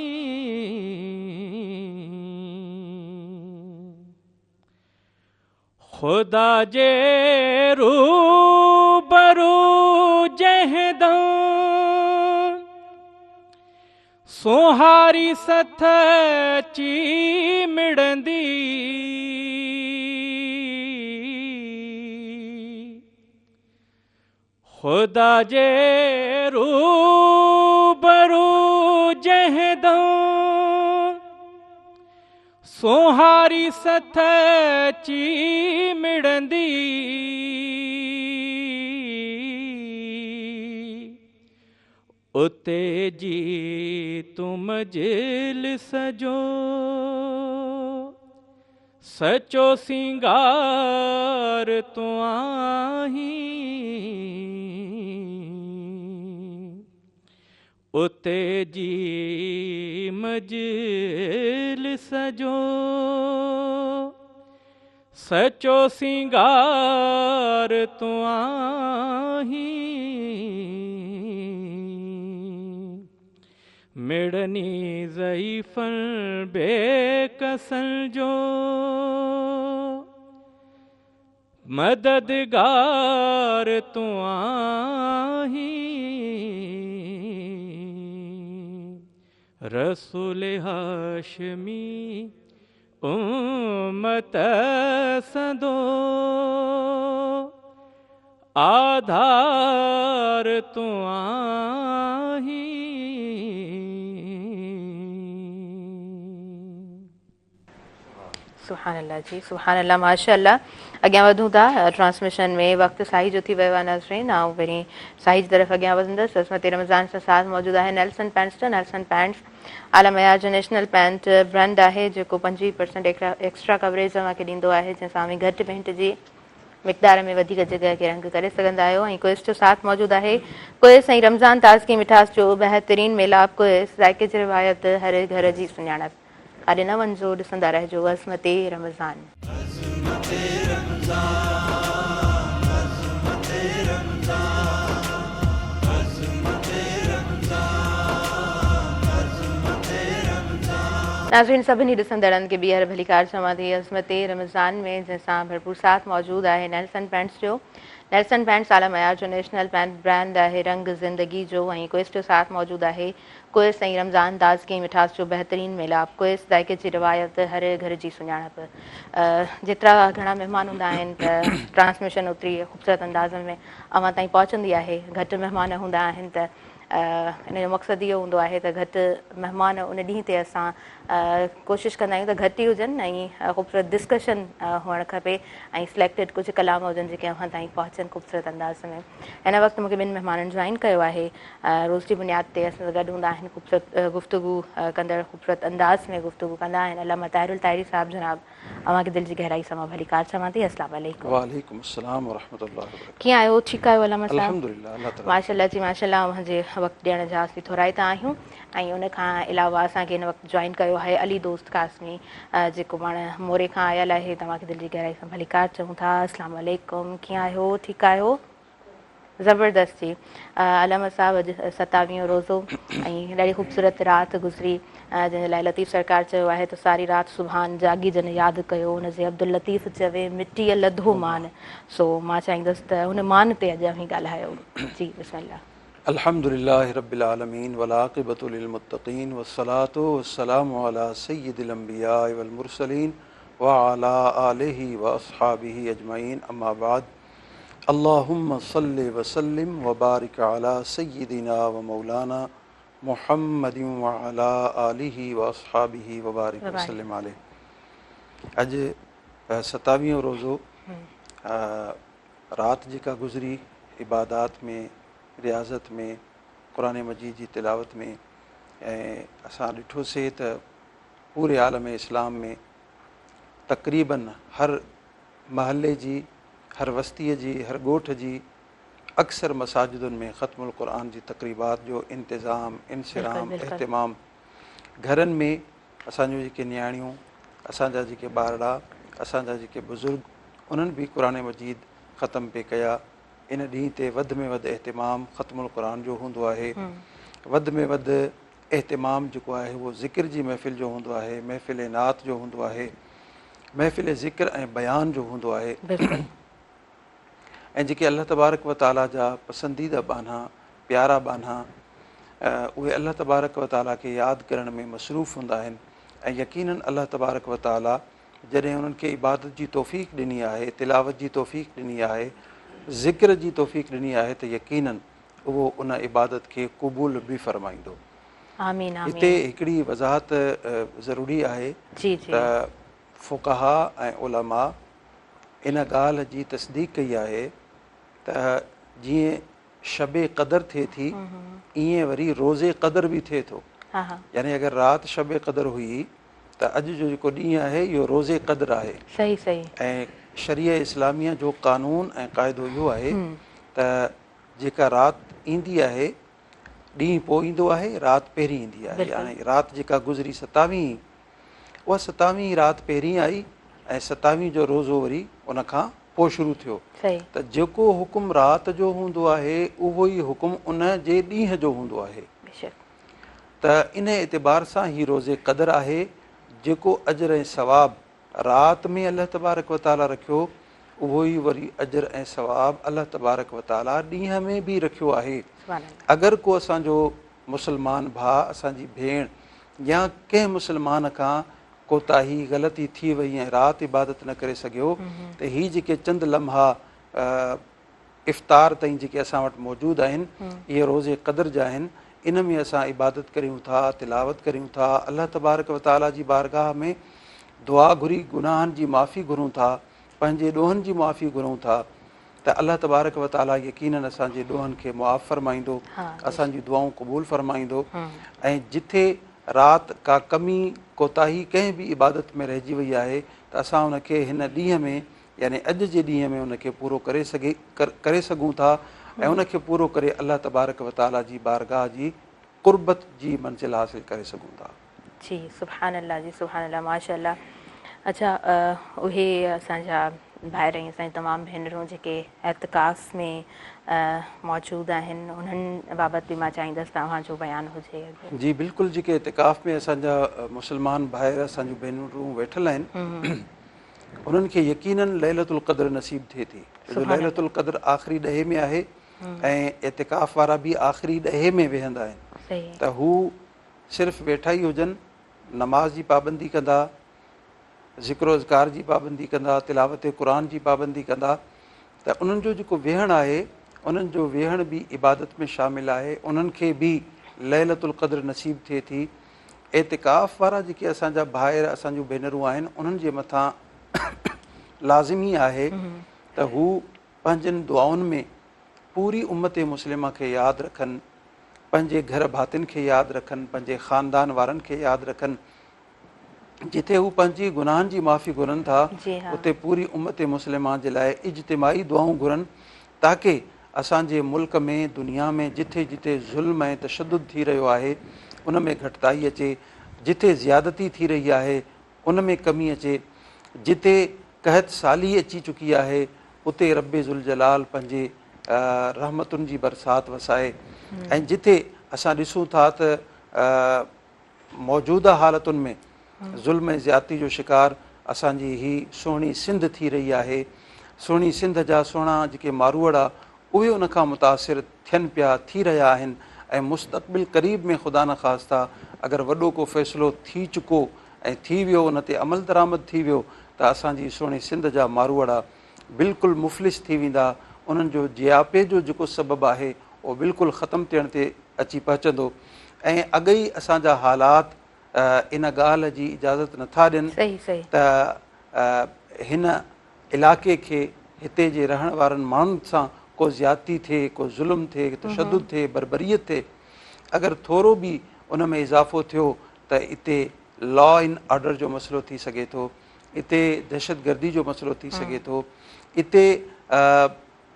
Speaker 2: खुदा जे रूबरू जहदं सोहारी सथ ची मिड़ंदी खुदा जे रूबरू जहदं सोहारी सथ ची मिड़ंदी उते जी तुम मजलिस जो सचो सिंगार तू आही उते जी मजलिस जो सचो सिंगार तू आही मिड़नी ज़ईफ़न बेकसन जो मददगार तू आही रसूल हाशमी उम्मत संदो आधार तू आही
Speaker 1: सुभान अल्लाह जी, सुभान अल्लाह, माशाअल्लाह। अॻियां वधूं था ट्रांसमिशन में, वक़्तु साई जो थी वियो आहे नाज़रीन। ऐं वरी साई जी तरफ़ अॻियां वधंदसि। अज़मत रमज़ान सां साथ मौजूदु आहे नेल्सन पैंट्स। नेल्सन पैंट्स आला मयार जो नेशनल पैंट ब्रांड आहे जेको 25% एक्स्ट्रा कवरेज तव्हांखे ॾींदो आहे, जंहिंसां में घटि पेंट जी मिक़दार में वधीक जॻह खे रंग करे सघंदा आहियो। ऐं कुइस जो साथ मौजूदु आहे। कुइस ऐं रमज़ान ताज़गी मिठास जो बहितरीन मेलाप। कुइस ज़ाइक़े जी रिवायत, हर घर जी सुञाणप। काॾे न वञिजो, ॾिसंदा रहिजो अज़मत रमज़ान। नाज़रीन सभिनी ॾिसंदड़नि खे ॿीहर भलीकार चवां थी अज़मत रमज़ान में जंहिंसां भरपूर साथ मौजूदु आहे नेल्सन पेंट्स जो। नेल्सन पेंट्स आला मयार जो नेशनल ब्रांड आहे, रंग ज़िंदगी जो। ऐं कुइस जो साथ मौजूदु आहे। कुइस ऐं रमज़ान ताज़गी मिठास जो बहितरीन मिलाप। कुइस ज़ाइके जी रिवायत, हर घर जी सुञाणप। जेतिरा घणा महिमान हूंदा आहिनि त ट्रांसमिशन ओतिरी ख़ूबसूरत अंदाज़ में अवां ताईं पहुचंदी आहे। घटि महिमान हूंदा आहिनि त इन जो मक़सदु इहो हूंदो आहे त घटि महिमान उन ॾींहं ते असां कोशिशि कंदा आहियूं त घटि ई हुजनि ऐं ख़ूबसूरत डिस्कशन हुअणु खपे ऐं सिलेक्टेड कुझु कलाम हुजनि जेके अव्हां ताईं पहुचनि ख़ूबसूरत अंदाज़ में। हिन वक़्तु मूंखे ॿिनि महिमाननि जॉइन कयो आहे। रोज़ जी बुनियाद ते असां गॾु हूंदा आहिनि ख़ूबसूरत गुफ़्तगू कंदड़, ख़ूबसूरत अंदाज़ में गुफ़्तगू कंदा आहिनि अल्लामा ताहिरुल ताहिरी साहिबु जनाब। अव्हांखे दिलि जी गहराई सां मां भलीकार चवां थी। अस्सलाम वालेकुम।
Speaker 4: वालेकुम अस्सलाम वरहमतुल्लाहि वबरकातुहू।
Speaker 1: कीअं आहियो? ठीकु आहियो अल्लामा साहिबु?
Speaker 4: अल्हम्दुलिल्लाह, अल्लाह ताला
Speaker 1: माशाल्लाह जी माशाल्लाह। अव्हांजे वक़्तु ॾियण जा असीं थोराइता आहियूं ऐं उन खां अलावा असांखे हिन वक़्तु जॉइन कयो आहे अली दोस्त कासमी, जेको पाण मोरे खां आयल आहे। तव्हांखे दिलि जी गहराई सां भलीकार चऊं था। अस्सलाम वालेकुम, कीअं आहियो? ठीकु आहियो? ज़बरदस्त जी। अल्लामा साहिबु अॼु 27 रोज़ो ऐं ॾाढी ख़ूबसूरत राति गुज़री, जंहिंजे लाइ लतीफ़ सरकार चयो आहे त सारी राति सुभाणे जागी जन यादि कयो। हुनजे अब्दुल लतीफ़ चवे मिटीअ लधो मान। सो मां चाहींदसि त हुन मान ते अॼु अवी ॻाल्हायो। जी बिस्मिल्लाह।
Speaker 4: अल्हम्दुलिल्लाहि रब्बिल आलमीन वल आक़िबतु लिल मुत्तक़ीन वस्सलातु वस्सलामु अला सय्यिदिल अंबिया वल मुरसलीन व अला आलिहि व अस्हाबिहि अजमईन, अम्मा बाद। अल्लाहुम्मा सल्लि व सल्लिम व बारिक अला सय्यिदिना व मौलाना मुहम्मदिन व अला आलिहि व अस्हाबिहि व बारिक व सल्लिम अलैहि। अॼु 27 रोज़ो राति जेका गुज़री इबादात में, रियाज़त में, क़ुरान मजीद जी तिलावत में, ऐं असां ॾिठोसीं त पूरे आलम इस्लाम में तक़रीबन हर महले जी, हर वस्तीअ जी, हर ॻोठ जी अक्सर मसाजिदुनि में ख़त्मुल क़ुरान जी तक़रीबात जो इंतिज़ाम, इंसिराम, एहतमाम। घरनि में असांजो जेके नियाणियूं, असांजा जेके ॿारड़ा, असांजा जेके बुज़ुर्ग, उन्हनि बि क़ुरान मजीद ख़तम पे कया। इन ॾींहं ते वधि में वधि एहतमाम ख़त्मुल क़ुरान जो हूंदो आहे। वधि में वधि एहतमाम जेको आहे उहो ज़िक्र जी महफ़िल जो हूंदो आहे, महफ़िल नात जो हूंदो आहे, महफ़िल ज़िक्र ऐं बयान जो हूंदो आहे। ऐं जेके अल्लाह तबारक व ताला जा पसंदीदा बाना, प्यारा बाना, उहे अल्लाह तबारक व ताला खे यादि करण में मसरूफ़ हूंदा आहिनि। ऐं यकीनन अल्लाह तबारक व ताला जॾहिं उन्हनि खे इबादत जी तौफ़ीक़ ॾिनी आहे, तिलावत जी तौफ़ीक़ ॾिनी आहे, ज़िक्र जी तौफ़ीक़ ॾिनी आहे, त यकीनन उहो उन इबादत खे क़बूल बि फ़रमाईंदो।
Speaker 1: आमीन आमीन।
Speaker 4: हिते हिकिड़ी वज़ाहत ज़रूरी आहे त फ़ुक़हा ऐं उलमा इन ॻाल्हि जी तस्दीक़ कई आहे त जीअं शबे क़दर थिए थी, ईअं वरी रोज़े क़दर बि थिए थो। यानी अगरि राति शबे क़दर हुई त अॼु जो जेको ॾींहुं आहे इहो रोज़े क़दर आहे।
Speaker 1: सही सही। ऐं
Speaker 4: शरीअ इस्लामिया जो क़ानून ऐं क़ाइदो इहो आहे त जेका राति ईंदी आहे ॾींहुं पोइ ईंदो आहे, राति पहिरीं ईंदी आहे। यानी राति जेका गुज़री 27, उहा 27 राति पहिरीं आई ऐं 27 जो रोज़ो वरी उन खां पोइ शुरू थियो। त जेको हुकुम राति जो हूंदो आहे उहो ई हुकुम उन जे ॾींहं जो हूंदो आहे। त इन एतबार सां ही रोज़े क़दर आहे। जेको अजर ऐं सवाब राति में अल्लाह तबारक व ताला रखियो, उहो ई वरी अजर ऐं सवाब अल्लाह तबारक व ताला ॾींहं में बि रखियो आहे। अगरि को असांजो मुस्लमान भाउ, असांजी भेण या कंहिं मुस्लमान खां कोताही ग़लती थी वई ऐं राति इबादत न करे सघियो, त हीअ जेके चंद लम्हा इफ़्तार ताईं जेके असां वटि मौजूदु आहिनि, इहे रोज़े क़दर जा आहिनि। इन में असां इबादत करियूं था, तिलावत करियूं था, अल्लाह तबारक व ताला जी बारगाह में दुआ घुरी गुनाहनि जी माफ़ी घुरूं था, पंहिंजे ॾोहनि जी माफ़ी घुरूं था, त अल्लाह तबारक व ताला यकीनन असांजे ॾोहनि खे मुआफ़ फ़रमाईंदो, असांजी दुआऊं क़बूल फ़रमाईंदो। ऐं जिथे राति का कमी कोताही कंहिं बि इबादत में रहिजी वई आहे त असां उनखे हिन ॾींहं में, यानी अॼु जे ॾींहं में उनखे पूरो करे सघूं था ऐं उनखे पूरो करे अल्लाह तबारक व ताला जी बारगाह जी क़ुर्बत जी मंज़िल हासिल करे सघूं था।
Speaker 1: जी सुभान अल्लाह जी, सुभान अल्लाह, माशाअल्लाह। अच्छा, उहे असांजा ॿाहिरि असांजी तमामु भेनरूं जेके एतिकाफ़ में मौजूदु आहिनि उन्हनि बाबति बि मां चाहींदसि तव्हांजो बयानु हुजे।
Speaker 4: जी बिल्कुलु, जेके एतिकाफ़ में असांजा मुस्लमान भाइर असांजूं भेनरूं वेठल आहिनि उन्हनि खे यकीनन लैलतुल क़द्र नसीब थिए थी। जो लैलतुल क़द्र आख़िरी ॾहे में आहे ऐं एतिकाफ़ वारा बि आख़िरी ॾहे में वेहंदा आहिनि त हू सिर्फ़ु वेठा ई हुजनि, नमाज़ जी पाबंदी कंदा, ज़िक्रो अज़कार जी पाबंदी कंदा, तिलावत क़ुरान जी पाबंदी कंदा, त उन्हनि जो जेको वेहणु आहे उन्हनि जो वेहण बि इबादत में शामिलु आहे, उन्हनि खे बि लैलतुल क़द्र नसीब थिए थी। एतिकाफ़ वारा जेके असांजा भाइर असांजूं भेनरूं आहिनि उन्हनि जे मथां लाज़िमी आहे त हू पंहिंजनि दुआउनि में पूरी उम्मत मुस्लिमा खे यादि रखनि, पंहिंजे घर भातियुनि खे यादि रखनि, पंहिंजे ख़ानदान वारनि खे यादि रखनि। जिथे हू पंहिंजी गुनाहनि जी माफ़ी घुरनि था उते पूरी उम्मत मुस्लिमा जे लाइ इज्तिमाही दुआऊं घुरनि ताकी असांजे मुल्क में दुनिया में जिथे जिथे ज़ुल्म ऐं तशद्दुद थी रहियो आहे उन में घटिताई अचे, जिथे ज़्यादती थी रही आहे उन में कमी अचे, जिथे कहत साली अची चुकी आहे उते रब्बे ज़ुल जलाल पंहिंजे रहमतुनि जी बरसाति वसाए। ऐं जिथे असां ॾिसूं था त मौजूदा हालतुनि में ज़ुल्म ऐं ज़्यादती जो शिकार असांजी ही सुहिणी सिंध थी रही आहे। सुहिणी सिंध जा सुहिणा जेके मारूअड़ा उहे उनखां मुतासिर थियनि पिया, थी रहिया आहिनि ऐं मुस्तक़बिल क़रीब में ख़ुदा न ख़ास्ता अगरि वॾो को फ़ैसिलो थी चुको ऐं थी वियो, उन ते अमल दरामद थी वियो त असांजी सुहिणी सिंध जा मारूअड़ा बिल्कुलु मुफ़लिस थी वेंदा। उन्हनि जो जियापे जो जेको सबबु आहे उहो बिल्कुलु ख़तमु थियण ते अची पहुचंदो ऐं अॻई असांजा हालात इन ॻाल्हि जी इजाज़त नथा ॾियनि त हिन इलाइक़े खे, हिते जे रहण वारनि माण्हुनि सां को ज़्यादती थिए, को ज़ुल्म थिए, तशद्दुद थिए, बरबरीत थिए। अगरि थोरो बि उन में इज़ाफ़ो थियो त हिते लॉ एंड ऑर्डर जो मसइलो थी सघे थो, हिते दहशतगर्दी जो मसइलो थी सघे थो, हिते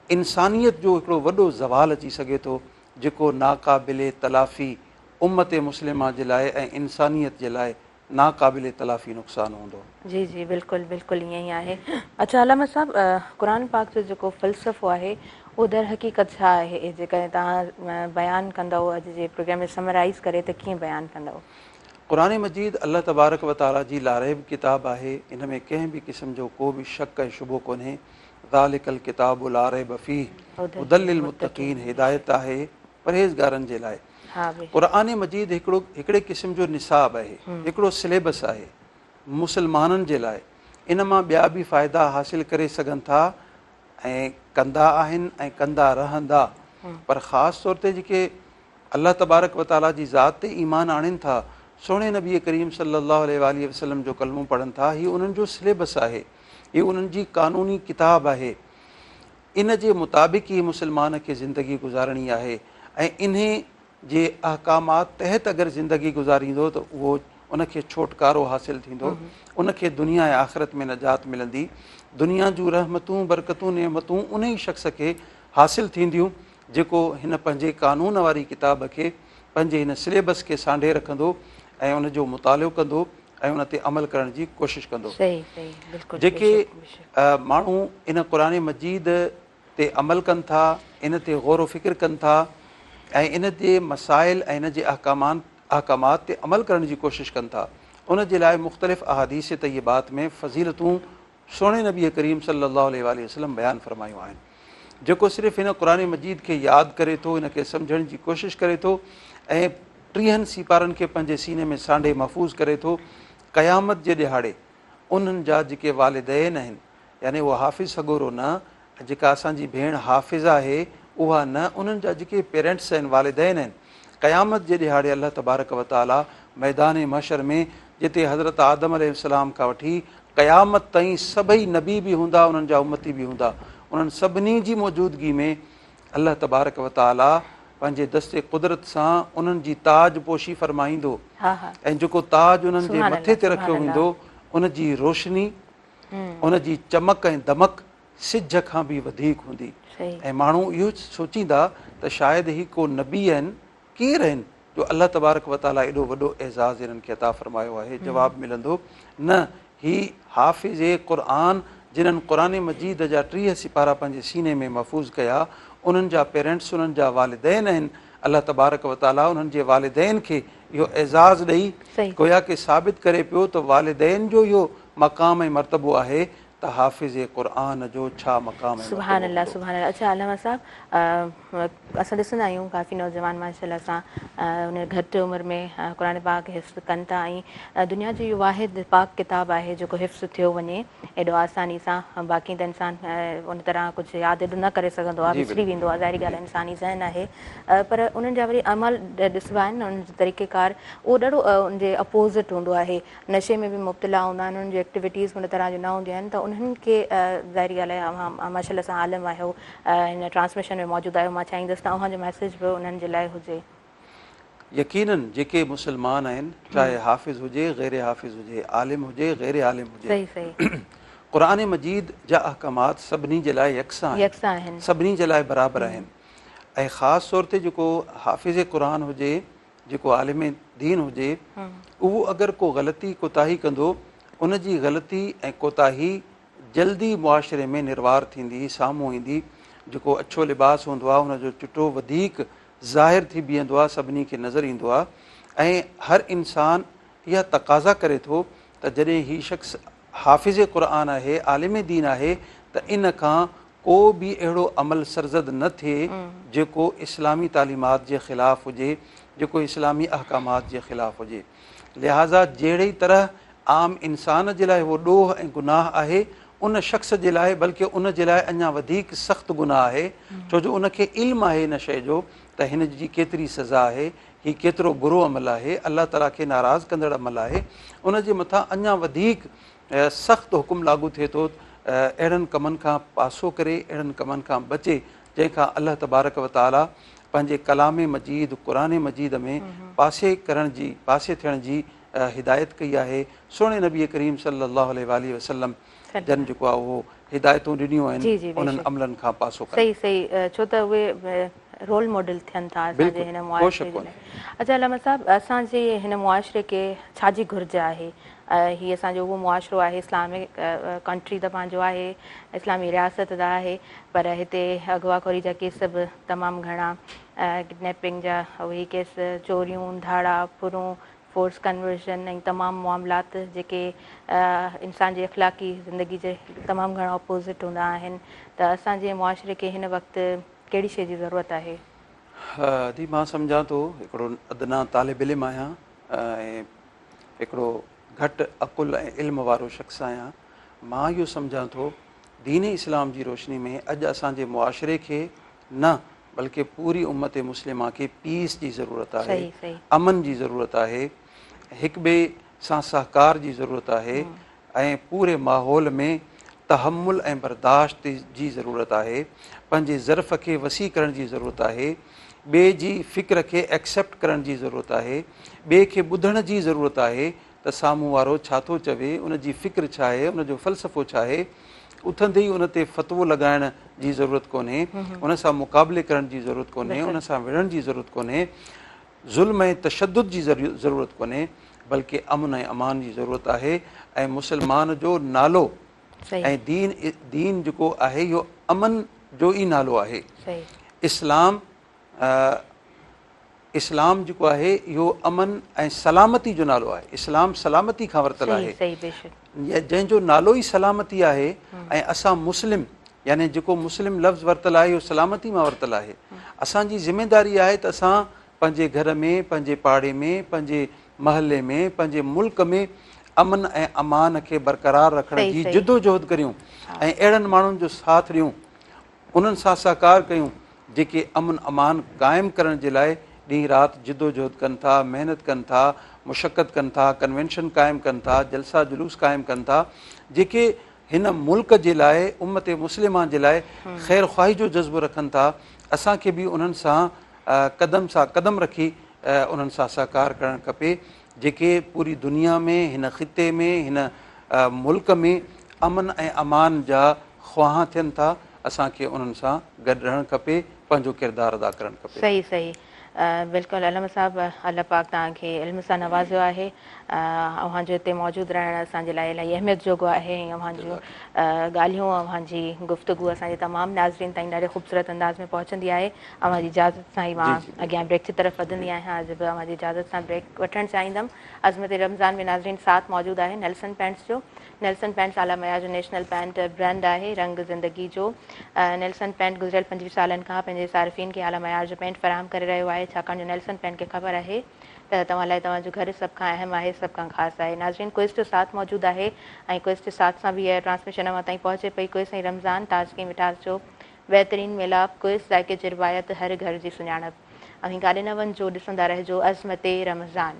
Speaker 4: इंसानियत जो हिकिड़ो वॾो ज़वाल अची सघे थो जेको नाक़ाबिले तलाफ़ी उम्मत मुस्लिमा जे लाइ ऐं इंसानियत जे लाइ नाक़ाबिले तलाफ़ी नुक़सानु हूंदो।
Speaker 1: जी जी बिल्कुलु बिल्कुलु ईअं ई आहे। अच्छा अलामा साहब, क़ुरान पाक जो जेको फ़लसफ़ो आहे उहो दर हक़ीक़त छा आहे, जेकॾहिं तव्हां बयानु कंदव अॼु जे प्रोग्राम में समराइज़ करे त कीअं बयानु कंदव?
Speaker 4: क़ुरान मजीद अल्लाह तबारक व तआला जी लारैब किताब आहे, इन में कंहिं बि क़िस्म जो को बि शक ऐं शुबो कोन्हे। ज़ालिकल किताबु ला रैब फ़ीह हुदल लिल मुत्तक़ीन, हिदायत आहे परहेज़गारनि जे लाइ। क़ुरान मजीद हिकिड़े क़िस्म जो निसाब आहे, हिकिड़ो सिलेबस आहे मुसलमाननि जे लाइ। इन मां ॿिया बि फ़ाइदा हासिल करे सघनि था ऐं कंदा आहिनि ऐं कंदा रहंदा, पर ख़ासि तौर ते जेके अल्लाह तबारक व तआला जी ज़ात ते ईमान आणनि था, सुहिणे नबी करीम सल्लल्लाहु अलैहि वसल्लम जो कलमो पढ़नि था, हीअ उन्हनि जो सिलेबस आहे, हीअ उन्हनि जी क़ानूनी किताब आहे। इन जे मुताबिक़ ई मुसलमान खे ज़िंदगी गुज़ारणी आहे ऐं इन्हे जे अहकामात तहत अगरि ज़िंदगी गुज़ारींदो त उहो उनखे छोटकारो हासिलु थींदो, उनखे दुनिया ऐं आख़िरत में नजात मिलंदी। दुनिया जूं रहमतूं, बरकतूं, नेमतूं उन ई शख़्स खे हासिलु थींदियूं जेको हिन पंहिंजे कानून वारी किताब खे, पंहिंजे हिन सिलेबस खे सांढे रखंदो ऐं उनजो मुतालो कंदो ऐं उन ते अमल करण जी कोशिशि कंदो। जेके माण्हू इन क़ुरान मजीद ते अमल कनि था, इन ते गौर फ़िक्र कनि था ऐं इन जे मसाइल ऐं इन जे अहकामात ते अमल करण जी कोशिशि कनि था, उन जे लाइ मुख़्तलिफ़ अहादीस तय्यबात में फ़ज़ीलतूं सुहिणे नबी करीम सल्लल्लाहु अलैहि वसल्लम बयानु फ़रमायूं आहिनि। जेको सिर्फ़ु हिन क़ुरान मजीद खे यादि करे थो, इन खे सम्झण जी कोशिशि करे थो ऐं 30 सीपारनि खे पंहिंजे सीने में सांढे महफ़ूज़ करे थो, क़यामत जे ॾिहाड़े उन्हनि जा जेके वालिदैन आहिनि, यानी उहा हाफ़िज़ सॻोरो न, जेका असांजी भेण हाफ़िज़ आहे उहा न, उन्हनि जा जेके पेरेंट्स आहिनि, वालिदैन आहिनि, क़यामत जे ॾिहाड़े अल्लाह तबारक व तआला मैदान महशर में जिते हज़रत आदम अलैहिस्सलाम खां वठी क़यामत ताईं सभई नबी बि हूंदा, उन्हनि जा उम्मती बि हूंदा, उन्हनि सभिनी जी मौजूदगी में अल्लाह तबारक व तआला पंहिंजे दस्ते कुदरत सां उन्हनि जी ताज पोशी फ़रमाईंदो ऐं जेको ताज उन्हनि जे मथे ते रखियो वेंदो उन जी रोशनी, उन जी चमक ऐं दमक सिज खां बि वधीक हूंदी। ऐं माण्हू इहो सोचींदा त शायदि ही को नबी आहिनि, केरु आहिनि जो अल्लाह तबारक व तआला एॾो वॾो एज़ाज़ इन्हनि खे अता फ़रमायो आहे। जवाबु मिलंदो न, ही हाफ़िज़ क़ुरान जिन्हनि क़ुरान मजीद जा 30 सिपारा पंहिंजे सीने में महफ़ूज़ कया, उन्हनि जा पेरेंट्स, उन्हनि जा वालिदैन आहिनि। अल्लाह तबारक व ताला उन्हनि जे वालिदैन खे इहो एज़ाज़ ॾेई गोया के साबित करे पियो त वालिदैन जो इहो मक़ाम ऐं मर्तबो आहे त हाफ़िज़ क़ुरान जो छा मक़ाम आहे।
Speaker 1: सुभान अल्लाह, सुभान अल्लाह। अच्छा अलामा साहब, असां ॾिसंदा आहियूं काफ़ी नौजवान माशाअल्लाह सां उन घटि उमिरि में क़ुरान पाक हिफ़्ज़ कनि था, ऐं दुनिया जो इहो वाहिद पाक किताब आहे जेको हिफ़्ज़ थियो वञे एॾो आसानी सां। बाक़ी त इंसान उन तरह कुझु यादि एॾो न करे सघंदो आहे, विसरी वेंदो आहे, ज़ाहिरी ॻाल्हि आहे, इंसानी ज़हन आहे। पर उन्हनि जा वरी अमल ॾिसबा आहिनि न, उन्हनि जो तरीक़ेकार उहो ॾाढो उनजे अपोज़िट हूंदो आहे। नशे में बि मुब्तला हूंदा आहिनि, उन्हनि जी एक्टिविटीज़ उन तरह जी न हूंदियूं आहिनि, त उन्हनि खे ज़ाहिरी ॻाल्हि आहे माशाअल्लाह सां आलिम आहे, उहो हिन ट्रांसमिशन में मौजूदु आहे। मां चाहींदसि त उन्हनि जो मैसेज बि उन्हनि जे लाइ हुजे।
Speaker 4: यकीनन जेके मुसलमान आहिनि, चाहे हाफ़िज़ हुजे, गैर हाफ़िज़ हुजे, आलिम हुजे, गैर आलिम हुजे,
Speaker 1: सही सही,
Speaker 4: क़ुरान मजीद जा अहकामात सभिनी जे लाइ यकसा आहिनि, सभिनी जे लाइ बराबरि आहिनि। ऐं ख़ासि तौर ते जेको हाफ़िज़ क़ुरान हुजे, जेको आलिम दीन हुजे, उहो अगरि को ग़लती कोताही कंदो, उन जी ग़लती ऐं कोताही जल्दी मुआशिरे में निर्वार थींदी, साम्हूं ईंदी। जेको अछो लिबास हूंदो आहे उनजो चिटो वधीक ज़ाहिर थी बीहंदो आहे, सभिनी खे नज़र ईंदो आहे। ऐं हर इंसान इहा तक़ाज़ा करे थो त जॾहिं हीउ शख़्स हाफ़िज़ क़ुरान आहे, आलिम दीन आहे, त इन खां को बि अहिड़ो अमल सरज़द न थिए जेको इस्लामी तालीमात जे ख़िलाफ़ु हुजे, जेको इस्लामी अहकामात जे ख़िलाफ़ु हुजे। लिहाज़ा जहिड़ी तरह आम इंसान जे लाइ उहो ॾोह ऐं गुनाह आहे, उन शख़्स जे लाइ बल्कि उन जे लाइ अञा वधीक सख़्तु गुनाह आहे, छो जो उनखे इल्मु आहे इन शइ जो त हिन जी केतिरी सज़ा आहे, हीउ केतिरो बुरो अमल आहे, अल्लाह ताला खे नाराज़ कंदड़ अमल आहे। उन जे मथां अञा वधीक सख़्तु हुकुम लागू थिए थो, अहिड़नि कमनि खां पासो करे, अहिड़नि कमनि खां बचे जंहिंखां अल्लाह तबारक व ताला पंहिंजे कलाम मजीद क़ुरान मजीद में पासे थियण जी हिदायत कई आहे। सुहिणे नबी करीम सल्लल्लाहु अलैहि वसल्लम जन जेको आहे उहो हिदायतूं ॾिनियूं आहिनि, उन्हनि अमलनि खां पासो कनि।
Speaker 1: सही सही, छो त उहे रोल मॉडल थियनि था असांजे हिन मुआशिरे जे लाइ। अच्छा अलामा साहब, असांजे हिन मुआशिरे खे छाजी घुरिज आहे? हीअ असांजो उहो मुआशिरो आहे, इस्लामिक कंट्री त पंहिंजो आहे, इस्लामी रियासत त आहे, पर हिते अगवाखोरी जा केस बि तमामु घणा, किडनैपिंग जा उहे केस, चोरियूं, धाड़ा फुरूं, फोर्स कन्वर्जन ऐं तमामु मामलात जेके इंसान जी अख़लाक़ी ज़िंदगी जे तमामु घणा अपोज़िट हूंदा आहिनि। त असांजे मुआशिरे खे हिन वक़्तु कहिड़ी शइ जी ज़रूरत आहे?
Speaker 4: दी मां सम्झां थो हिकिड़ो अदना तालिब इल्मु आहियां ऐं हिकिड़ो घटि अक़ुल ऐं इल्म वारो शख़्स आहियां। मां इहो सम्झां थो दीन इस्लाम जी रोशनी में अॼु असांजे मुआशिरे खे न बल्कि पूरी उम्मत मुस्लिमा खे पीस जी ज़रूरत आहे, अमन जी ज़रूरत आहे, हिक ॿिए सां सहकार जी ज़रूरत आहे, ऐं पूरे माहौल में तहमुल ऐं बर्दाश्त जी ज़रूरत आहे, पंहिंजे ज़र्फ़ खे वसी करण जी ज़रूरत आहे, ॿिए जी फ़िक्र खे एक्सेप्ट करण जी ज़रूरत आहे, ॿिए खे ॿुधण जी ज़रूरत आहे त साम्हूं वारो छा थो चवे, उन जी फ़िक्र छा आहे, उन जो फ़लसफ़ो छा आहे। उथंदे ई उन ते फ़तवो लॻाइण जी ज़रूरत कोन्हे, उन सां मुक़ाबले करण जी ज़रूरत कोन्हे, उन सां विढ़ण जी ज़रूरत कोन्हे, ज़ुल्म ऐं तशद्दुद जी ज़रूरत कोन्हे, बल्कि अमन ऐं अमान जी ज़रूरत आहे। ऐं मुसलमान जो नालो ऐं दीन जेको आहे इहो अमन जो ई नालो आहे। इस्लाम जेको आहे इहो अमन ऐं सलामती जो नालो आहे। इस्लाम सलामती खां वरितल आहे, जंहिंजो नालो ई सलामती आहे। ऐं असां मुस्लिम यानी जेको मुस्लिम लफ़्ज़ वरितल आहे इहो सलामती मां वरितल आहे। असांजी ज़िमेदारी आहे त असां पंहिंजे घर में, पंहिंजे पाड़े में, पंहिंजे महले में, पंहिंजे मुल्क में अमन ऐं अमान खे बरक़रार रखण जी जिदोजहद करियूं ऐं अहिड़नि माण्हुनि जो साथ ॾियूं, उन्हनि सां सहकार कयूं जेके अमन अमान क़ाइमु करण जे लाइ ॾींहुं राति जिदोजहद कनि था, महिनत कनि था, मुशक़त कनि था, कन्वेंशन क़ाइमु कनि था, जलसा जुलूस क़ाइमु कनि था, जेके हिन मुल्क जे लाइ, उम्मत मुस्लिमा जे लाइ ख़ैर ख़्वाही जो जज़्बो रखनि था। असांखे बि उन्हनि सां क़दम रखी उन्हनि सां सहकार करणु खपे, जेके पूरी दुनिया में, हिन ख़िते में, हिन मुल्क में अमन ऐं अमान जा ख़्वाहा थियनि था। असांखे उन्हनि सां गॾु रहणु खपे, पंहिंजो किरदारु अदा करणु खपे।
Speaker 1: सही सही। बिल्कुलु अलम साहब, अल्लाह पाक तव्हांखे इल्म सां नवाज़ियो आहे। अव्हांजो हिते मौजूदु रहणु असांजे लाइ इलाही अहमियत जोॻो आहे। ऐं अव्हांजूं ॻाल्हियूं, अव्हांजी गुफ़्तगू असांजे तमामु नाज़रीन ताईं ॾाढे ख़ूबसूरत अंदाज़ में पहुचंदी आहे। अव्हांजी इजाज़त सां ई मां अॻियां ब्रेक जी तरफ़ वधंदी आहियां। अॼु बि अव्हांजी इजाज़त सां ब्रेक वठणु चाहींदमि। अज़मत रमज़ान में नाज़रीन साथ मौजूदु आहे नेल्सन पैंट्स जो। नेल्सन पैंट्स आला मयार जो नेशनल पैंट ब्रांड आहे, रंग ज़िंदगी जो। नेल्सन पैंट गुज़िरियल 25 सालनि खां पंहिंजे सार्फ़िन खे आला मयार जो पैंट फ़राहम करे रहियो आहे, छाकाणि जो नेल्सन पैंट खे ख़बर आहे त तव्हां लाइ तव्हांजो घर सभ खां अहम आहे, सभ खां ख़ासि आहे। नाज़रीन क्विज़ जो साथ मौजूदु आहे ऐं क्विज़ जे साथ सां बि ट्रांसमिशन अव्हां ताईं पहुचे पई। क्विज़ ऐं रमज़ान, ताज़गी मिठास जो बहितरीन मिलाप, क्विज़ ज़ाइके जी रिवायत, हर घर जी सुञाणप। ऐं काॾे न वञिजो, ॾिसंदा रहिजो अज़मत रमज़ान।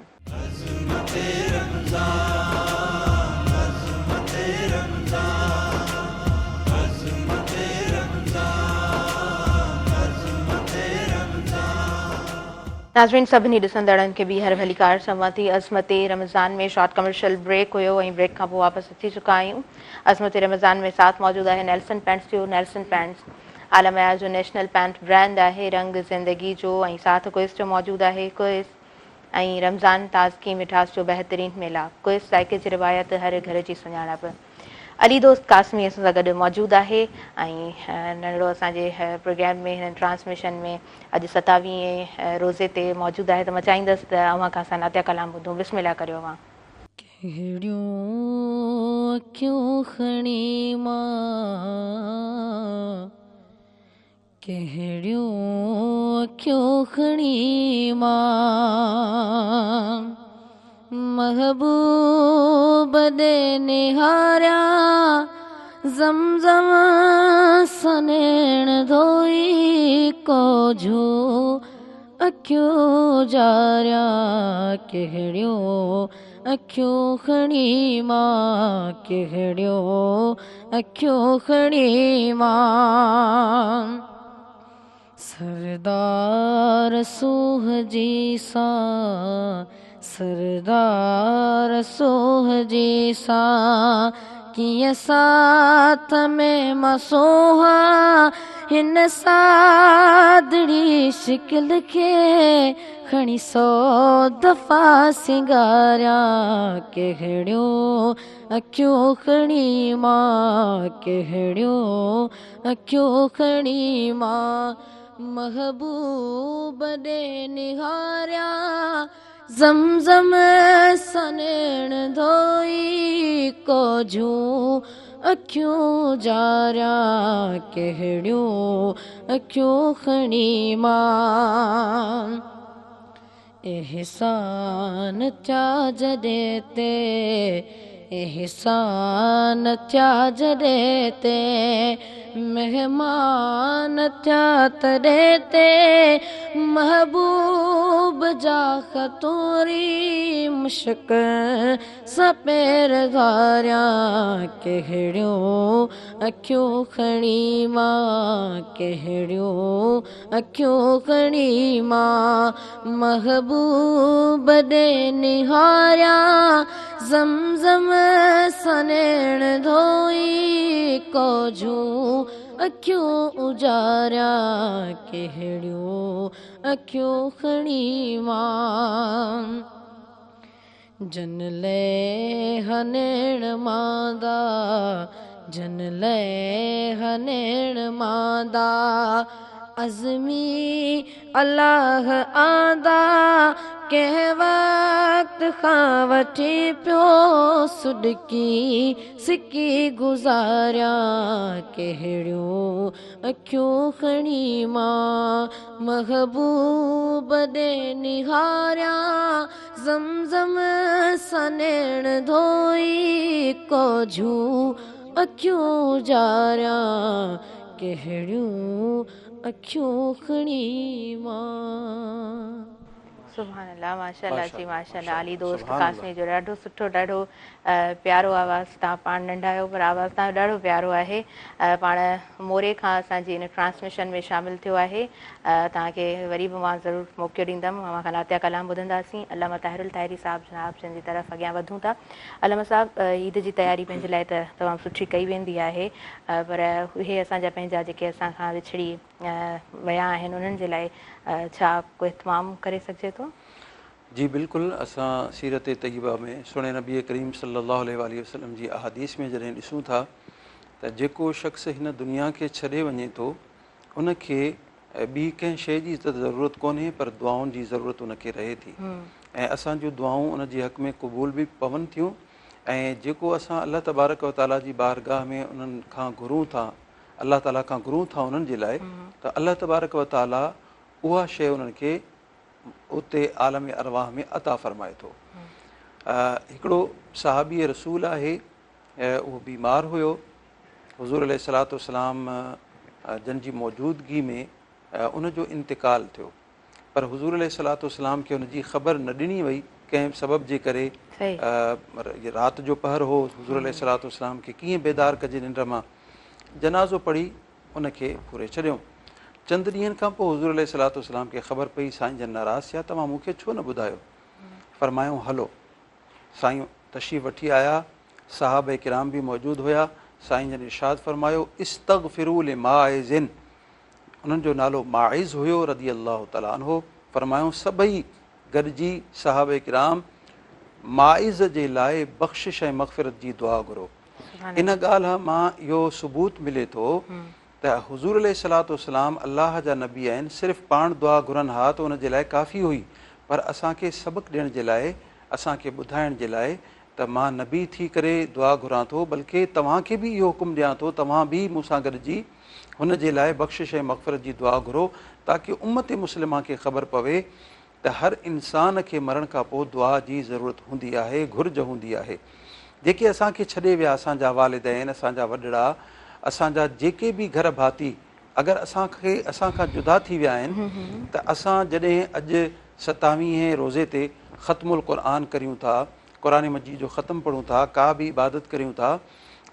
Speaker 1: नाज़रीन सभिनी ॾिसंदड़नि खे ॿीहर भली कार चवां थी, अज़मत रमज़ान में शॉर्ट कमर्शियल ब्रेक हुयो ऐं ब्रेक खां पोइ वापसि अची चुका आहियूं। अज़मत रमज़ान में साथ मौजूदु आहे नेल्सन पैंट्स जो। नेल्सन पैंट्स आला मयार जो नेशनल पैंट ब्रांड आहे, रंग ज़िंदगी जो। ऐं साथ क्विज़ जो मौजूदु आहे। क्विज़ ऐं रमज़ान, ताज़गी मिठास जो बहितरीन मिलाप, क्विज़ ज़ाइके जी रिवायत, हर घर जी सुञाणप। अली दोस्त कासमी असां सां गॾु मौजूदु आहे ऐं नंढड़ो असांजे प्रोग्राम में, हिन ट्रांसमिशन में अॼु 27 रोज़े ते मौजूदु आहे। त मां चाहींदसि त अव्हां खां असां नातिया कलाम ॿुधूं। बिस्मिल्लाह करियो अव्हां।
Speaker 5: कहिड़ियूं अखियूं खणी मां, कहिड़ियूं अखियूं खणी मां, महबूब दे निहारिया ज़मज़म सनेण धोई कोझू अखियूं जारिया, कहिड़ियूं अखियूं खणी मां, कहिड़ियूं अखियूं खणी मां, सरदार सूह जी सां, सरदार सूह जी सां, कीअं साथ में मां सोहा हिन सादड़ी शिकिल खे खणी 100 दफ़ा सिंगारिया, कहिड़ियूं अखियूं खणी मां, कहिड़ियूं अखियूं खणी मां, महबूब ॾे निहारिया ज़मज़म सनेण धोई कोझूं अखियूं जारिया, कहिड़ियूं अखियूं खणी मां, एहसान थिया जॾहिं ते, एहसान थिया जॾहिं ते, मेहमान थिया तॾहिं ते, महबूब जा ख़तूरी मुश्क सां पेर धारिया, कहिड़ियूं अखियूं खणी मां, कहिड़ियूं अखियूं खणी मां, महबूब ॾे निहारिया ज़मज़म सनेण धोई कोझूं अखियूं उजारिया, कहिड़ियूं अखियूं खणी मां, जन ले हनेण मांदा, जन ले हनेण मांदा, अज़मी अल्लाह आंदा, कंहिं वक़्त खां वठी पियो सुॾकी सिकी गुज़ारिया, कहिड़ियूं अखियूं खणी मां, महबूब ॾे निहारिया ज़मज़म सनेण धोई कोझूं अखियूं जारिया, कहिड़ियूं अखियूं खणी मां।
Speaker 1: सुभान अल्लाह, माशाल्लाह जी माशाल्लाह। अली दोस्त कासमी जो ॾाढो सुठो, ॾाढो प्यारो आवाज़ु। तव्हां पाण नंढा आहियो पर आवाज़ु तव्हांजो ॾाढो प्यारो आहे। पाण मोरे खां असांजी हिन ट्रांसमिशन में शामिलु थियो आहे। तव्हांखे वरी बि मां ज़रूरु मौक़ो ॾींदमि, मां खां नातिया कलाम ॿुधंदासीं। अल्लामा ताहिरुल ताहिरी साहिबु जनाब जिन जी तरफ़ अॻियां वधूं था। अल्लामा साहिबु, ईद जी तयारी पंहिंजे लाइ त तमामु सुठी कई वेंदी आहे, पर उहे असांजा पंहिंजा जेके असां खां विछड़ी विया आहिनि उन्हनि जे लाइ छा को इत्माम करे सघिजे थो?
Speaker 4: जी बिल्कुलु, असां सीरत तय्यबा में सुहिणे नबी करीम सल्लल्लाहु अलैहि वसल्लम जी अहादीस में जॾहिं ॾिसूं था त जेको शख़्स हिन दुनिया खे छॾे वञे थो उनखे ॿी कंहिं शइ जी त ज़रूरत कोन्हे, पर दुआउनि जी ज़रूरत उनखे रहे थी ऐं असांजूं दुआऊं उन जे हक़ में क़बूल बि पवनि थियूं। ऐं जेको असां अलाह तबारक व ताला जी बारगाह में उन्हनि खां घुरूं था, अलाह ताला खां घुरूं था उन्हनि जे लाइ, त अलाह तबारक व ताला उहा शइ उन्हनि खे उते आलम अरवाह में अता फ़रमाए थो। हिकिड़ो सहाबी रसूल आहे, उहो बीमार हुयो, हुज़ूर अलैहिस्सलातु वस्सलाम जन जी मौजूदगी में उनजो इंतिकाल थियो, पर हुज़ूर अलैहिस्सलातु वस्सलाम खे उनजी ख़बर न ॾिनी वई कंहिं सबब जे करे। राति जो पहर हो, हुज़ूर अलैहिस्सलातु वस्सलाम खे कीअं बेदार कजे निंड मां। जनाज़ो पढ़ी उनखे पूरे छॾियऊं। चंद ॾींहंनि खां पोइ हुज़ूर अलैहिस्सलातु वस्सलाम खे ख़बर पई, साईं जन नाराज़ थिया, तव्हां मूंखे छो न ॿुधायो? फ़रमायूं हलो। साईं तशरीफ़ वठी आया, सहाबा किराम बि मौजूदु हुया। साईं जन इरशाद फ़रमायो इस्तग़फिरू लिमाइज़िन, उन्हनि जो नालो माइज़ हुयो रज़ी अल्लाह तआला अन्हु। फ़रमायूं सभई गॾिजी सहाबा किराम माइज़ जे लाइ बख़्शिश ऐं मग़फ़िरत जी दुआ घुरो। इन ॻाल्हि मां इहो सबूत मिले थो त हुज़ूर अलैहिस्सलातु वस्सलाम अलाह जा नबी आहिनि, सिर्फ़ु पाण दुआ घुरनि हा त उन जे लाइ काफ़ी हुई, पर असांखे सबक़ु ॾियण जे लाइ, असांखे ॿुधाइण जे लाइ त मां नबी थी करे दुआ घुरां थो, बल्कि तव्हांखे बि इहो हुकुम ॾियां थो, तव्हां बि मूंसां गॾिजी हुन जे लाइ बख़्शिश ऐं मग़फ़िरत जी दुआ घुरो, ताकी उम्मत मुस्लिमा खे ख़बर पवे त हर इंसान खे मरण खां पोइ दुआ जी ज़रूरत हूंदी आहे, घुर्ज हूंदी आहे। जेके असांखे छॾे विया, असांजा वालिदैन, असांजा वॾड़ा, असांजा जेके बि घर भाती अगरि असांखां जुदा थी विया आहिनि, त असां जॾहिं अॼु 27वें रोज़े ते ख़त्मुल क़ुरान करियूं था, क़ुरान मजीद जो ख़त्म पढ़ूं था, का बि इबादत करियूं था,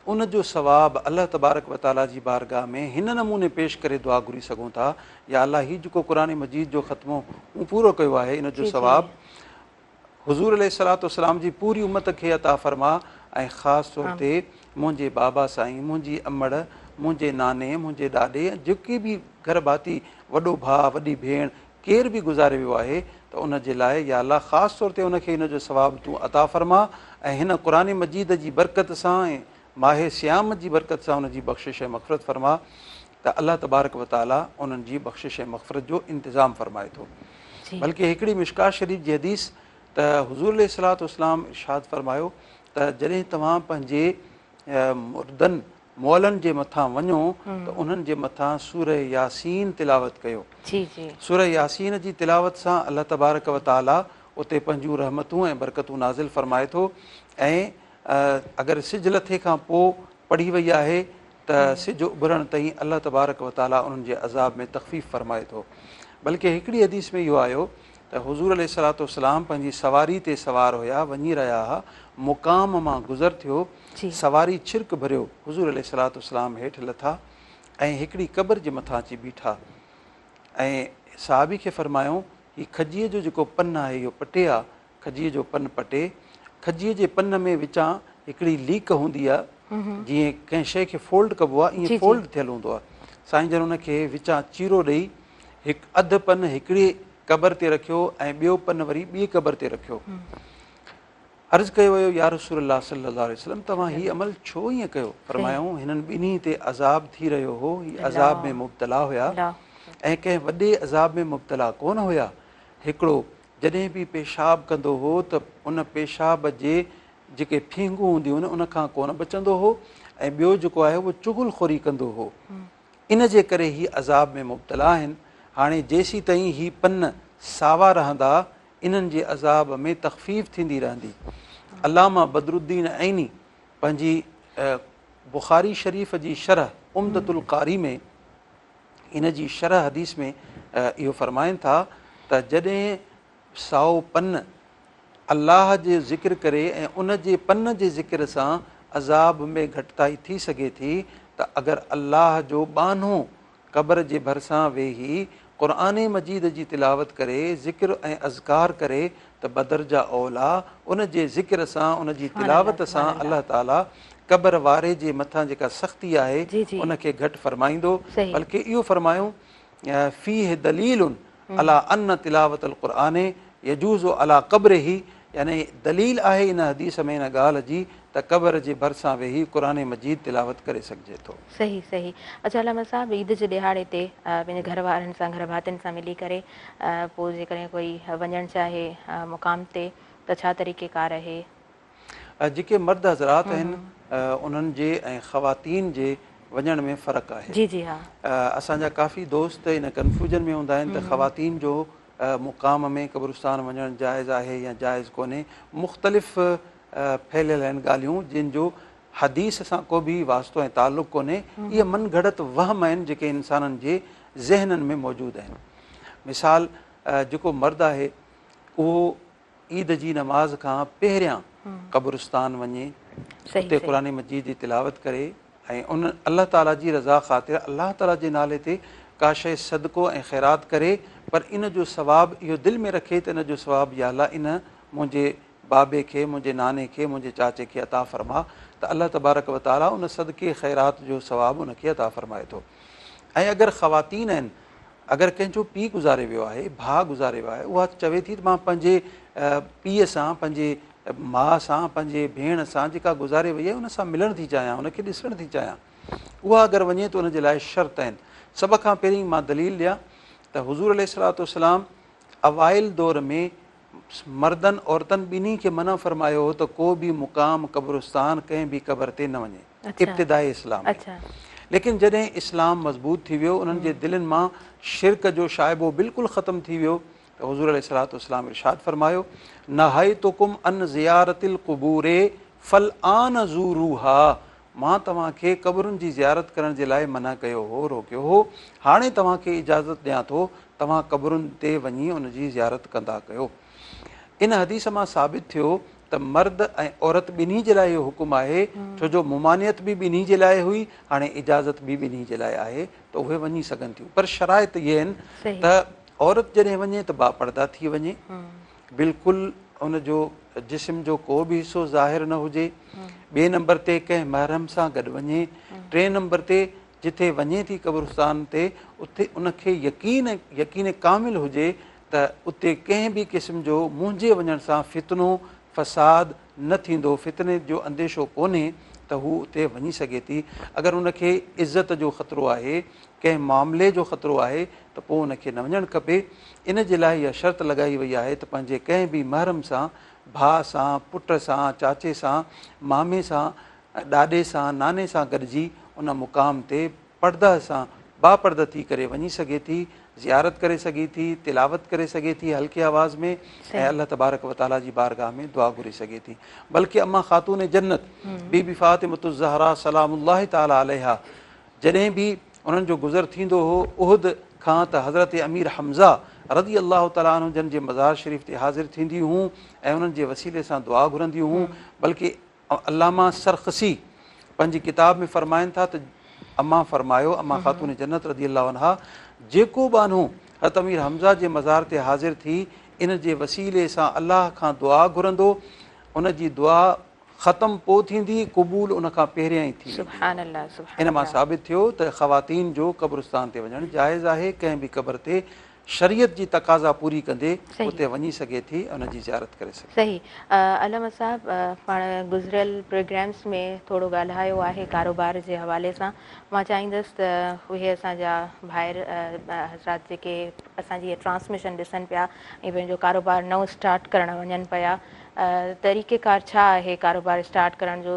Speaker 4: उन जो सवाबु अलाह तबारक व ताला जी बारगाह में हिन नमूने पेश करे दुआ घुरी सघूं था, या अलाह हीउ जेको क़ुरान मजीद जो ख़त्मो पूरो कयो आहे, इन जो सवाबु हुज़ूर अलैहिस्सलातु वस्सलाम जी पूरी उम्मत खे अता फ़रमा। ऐं ख़ासि तौर ते मुंहिंजे बाबा साईं, मुंहिंजी अमड़, मुंहिंजे नाने, मुंहिंजे ॾाॾे, जेके बि घर भाती, वॾो भाउ, वॾी भेण, केर बि गुज़ारे वियो आहे, त उन जे लाइ या अलाह ख़ासि तौर ते उनखे इन जो सवाबु तूं अता फ़रमा, ऐं हिन क़ुरान मजीद जी बरकत सां ऐं माहे सियाम जी बरकत सां उनजी बख़्शिश ऐं मग़फ़िरत फ़रमा, त अलाह तबारक व ताला उन्हनि जी बख़्शिश ऐं मग़फ़िरत जो इंतिज़ामु फ़रमाए थो। बल्कि हिकिड़ी मिशकात शरीफ़ जी हदीस त हुज़ूर अलैहिस्सलातु वस्सलाम इरशाद फ़रमायो त जॾहिं तव्हां पंहिंजे मुर्दनि मौलनि जे मथां वञो त उन्हनि जे मथां सूरह यासीन तिलावत कयो। सूरह यासीन जी तिलावत सां अलाह तबारक व ताला उते पंहिंजूं रहमतूं ऐं बरकतूं नाज़िल फ़रमाए थो। ऐं अगरि सिज लथे खां पोइ पढ़ी वई आहे त सिज उभरण ताईं अलाह तबारक व ताला उन्हनि जे अज़ाब में तख़फ़ीफ़ फ़रमाए थो। बल्कि हिकिड़ी हदीस में इहो आयो त हुज़ूर अलैहिस्सलातु वस्सलाम पंहिंजी सवारी ते सवार हुया, वञी रहिया हुआ, मुक़ाम मां गुज़र थियो, सवारी छिरक भरियो, हुज़ूर अलैहिस्सलातु वस्सलाम हेठि लथा ऐं हिकिड़ी क़बर जे मथां अची बीठा ऐं सहाबी खे फ़रमायूं हीउ खजीअ जो जेको पन आहे इहो पटे आहे, खजीअ जो पन पटे, खजीअ जे पन में विचां हिकिड़ी लीक हूंदी आहे, जीअं कंहिं शइ खे फोल्ड कबो आहे ईअं फोल्ड थियल हूंदो आहे। साईं जन उनखे विचां चीरो ॾेई हिकु अधु पन हिकिड़ी क़बर ते रखियो ऐं ॿियो पन वरी ॿी क़बर ते रखियो। अर्ज़ु कयो वियो या रसूलल्लाह सल्लल्लाहु अलैहि वसल्लम, तव्हां हीउ अमल छो ईअं कयो? फ़रमायूं हिननि ॿिन्ही ते अज़ाब थी रहियो हो, हीअ अज़ाब में मुब्तला हुया ऐं कंहिं वॾे अज़ाब में मुब्तला कोन हुया। हिकिड़ो जॾहिं बि पेशाब कंदो हो त उन पेशाब जे जेके फींगूं हूंदियूं आहिनि उनखां कोन बचंदो हो, ऐं ॿियो जेको आहे उहो चुगलखोरी कंदो हो। इन जे करे हीअ अज़ाब में मुब्तला आहिनि। हाणे जेसीं ताईं हीअ पन सावा रहंदा इन्हनि जे अज़ाब में तख़फ़ीफ़ थींदी रहंदी। अल्लामा बदरुद्दीन ऐनी पंहिंजी बुख़ारी शरीफ़ जी शरह उम्दतुल क़ारी में इन जी शरह हदीस में इहो फ़रमाइनि था त जॾहिं साओ पन अल्लाह जे ज़िक्र करे ऐं उन जे पन जे ज़िक्र सां अज़ाब में घटिताई थी सघे थी, त अगरि अल्लाह जो बानो क़बर जे भरिसां वेही क़ुरान मजीद जी तिलावत करे, ज़िक्र ऐं अज़कार करे, त बदरजा औला उन जे ज़िक्र सां, उन जी तिलावत सां अलाह ताला क़बर वारे जे मथां जेका सख़्ती आहे उनखे घटि फ़रमाईंदो। बल्कि इहो फ़रमायूं फ़ीह दलीलुन अला अन तिलावतल क़ुरान यजूज़ु अला क़ब्रिही, यानी दलील आहे इन हदीस में इन ॻाल्हि जी त क़बर जे भरिसां वेही क़ुरान मजीद तिलावत करे सघिजे थो।
Speaker 1: सही सही। अच्छा अलामा साहब, ईद जे ॾिहाड़े ते पंहिंजे घर वारनि सां घर भातियुनि सां मिली करे पोइ जेकॾहिं कोई वञणु चाहे मुक़ाम ते त छा तरीक़ेकार आहे?
Speaker 4: जेके मर्द हज़रात आहिनि उन्हनि जे ऐं ख़वातीन जे वञण में फ़र्क़ु आहे।
Speaker 1: जी जी हा।
Speaker 4: असांजा काफ़ी दोस्त इन कन्फ्यूजन में हूंदा आहिनि त ख़वातीन जो मुक़ाम में क़ब्रिस्तान वञणु जाइज़ आहे या जाइज़ कोन्हे। मुख़्तलिफ़ फैलियल आहिनि ॻाल्हियूं जिन जो हदीस सां को बि वास्तो ऐं ताल्लुक़ कोन्हे। इहे मन घड़त वहम आहिनि जेके इंसाननि जे ज़हननि में मौजूदु आहिनि। मिसाल जेको मर्द आहे उहो ईद जी नमाज़ खां पहिरियां क़ब्रिस्तान वञे, उते क़ुरान मजीद जी तिलावत करे ऐं उन अल्लाह ताला जी रज़ा ख़ातिर अल्लाह ताला जे नाले ते का शइ सदको ऐं ख़ैरात करे, पर इन जो सवाबु इहो दिलि में रखे त इन जो सवाबु या अल्लाह इन मुंहिंजे बाबे खे, मुंहिंजे नाने खे, मुंहिंजे चाचे खे अता फ़रमा, त अल्लाह तबारक व ताला उन सदके ख़ैरात जो सवाबु उनखे अता फ़रमाए थो। ऐं अगरि ख़वातीन आहिनि, अगरि कंहिंजो पीउ गुज़ारे वियो आहे, भाउ गुज़ारे वियो आहे, उहा चवे थी त मां पंहिंजे पीउ सां, पंहिंजे माउ सां, पंहिंजे भेण सां जेका गुज़ारे वई आहे उन सां मिलणु थी चाहियां, उनखे ॾिसणु थी चाहियां, उहा अगरि वञे त उनजे लाइ शर्त आहिनि। सभ खां पहिरीं मां दलील ॾियां त हुज़ूर अलैहिस्सलाम अवाइल दौर में मर्दनि औरतनि ॿिन्ही खे मना फ़रमायो हो त को बि मुक़ाम क़ब्रिस्तान कंहिं बि क़बर ते न वञे, इब्तिदाई इस्लाम। लेकिन जॾहिं इस्लाम मज़बूत थी वियो, उन्हनि जे दिलनि मां शिरक जो शाइबो बिल्कुलु ख़तमु थी वियो, त हुज़ूर अलैहिस्सलाम इरशाद फ़रमायो नहाइतुकुम अन ज़ियारतिल क़ुबूरे फल आन ज़ूरूहा, मां तव्हांखे क़बरुनि जी ज़ियारत करण जे लाइ मना कयो हो, रोकियो हो, हाणे तव्हांखे इजाज़त ॾियां थो, तव्हां क़बरुनि ते वञी उन जी ज़ियारत कंदा कयो। इन हदीस मां साबित थियो त मर्द ऐं औरत ॿिन्ही जे लाइ इहो हुकुम आहे, छो जो मुमानियत बि ॿिन्ही जे लाइ हुई, हाणे इजाज़त बि ॿिन्ही जे लाइ आहे, त उहे वञी सघनि थियूं। पर शराइत इहे आहिनि त औरत जॾहिं वञे त बापर्दा थी वञे, बिल्कुलु उनजो जिस्म जो को बि हिसो ज़ाहिर न हुजे, ॿिए नंबर ते कंहिं महरम सां गॾु वञे, टे नंबर ते जिथे वञे थी क़ब्रिस्तान ते उते उनखे यकीन कामिल हुजे त उते कंहिं बि क़िस्म जो मुंहिंजे वञण सां फितनो फ़साद न थींदो, फितने जो अंदेशो कोन्हे, त हू उते वञी सघे थी। अगरि उनखे इज़त जो ख़तरो आहे, कंहिं मामले जो ख़तरो आहे, त पोइ उनखे न वञणु खपे। इन जे लाइ इहा शर्त लॻाई वई आहे त पंहिंजे कंहिं बि महरम सां, भाउ सां, पुट सां, चाचे सां, मामे सां, ॾाॾे सां, नाने सां गॾिजी उन मुक़ाम ते पर्दा सां बापर्दा थी करे वञी सघे थी, ज़ियारत करे सघे थी, तिलावत करे सघे थी हल्के आवाज़ में, ऐं अल्लाह तबारक व ताला जी बारगाह में दुआ घुरी सघे थी। बल्कि अम्मा ख़ातून जन्नत बीबी फ़ातिमतुज़ ज़हरा सलामुल्लाहि ताला अलैहा जॾहिं बि उन्हनि जो गुज़र थींदो हो उहुद खां, त हज़रत अमीर हमज़ा रज़ी अल्लाह ताला अन्हु जन जे मज़ार शरीफ़ ते हाज़िर थींदियूं हुयूं ऐं उन्हनि जे वसीले सां दुआ घुरंदियूं हुयूं। बल्कि अल्लामा सरख़सी पंहिंजी किताब में फ़रमाइनि था त अम्मा फ़रमायो, अम्मा ख़ातून जन्नत रज़ी अल्लाह अन्हा, जेको बि माण्हू हज़रत अमीर हमज़ा जे मज़ार ते हाज़िर थी इन जे वसीले सां अल्लाह खां दुआ घुरंदो, उन जी दुआ ख़तमु पोइ थींदी, क़बूल उन खां पहिरियां ई थी। इन मां साबित थियो त ख़वातीन जो क़ब्रिस्तान ते वञणु जाइज़ आहे, कंहिं बि क़बर ते शरीयत जी तक़ाज़ा पूरी कंदे उते वञी सघे थी, उन जी ज़ियारत करे सघे।
Speaker 1: सही। अलामा साहब, पाण गुज़िरियल प्रोग्राम्स में थोरो ॻाल्हायो आहे कारोबार जे हवाले सां, मां चाहींदसि त उहे असांजा ॿाहिरि हज़रात जेके असांजी ट्रांसमिशन ॾिसनि पिया ऐं पंहिंजो कारोबार नओं स्टार्ट करणु वञनि पिया, तरीक़ेकार छा आहे कारोबार स्टार्ट करण जो,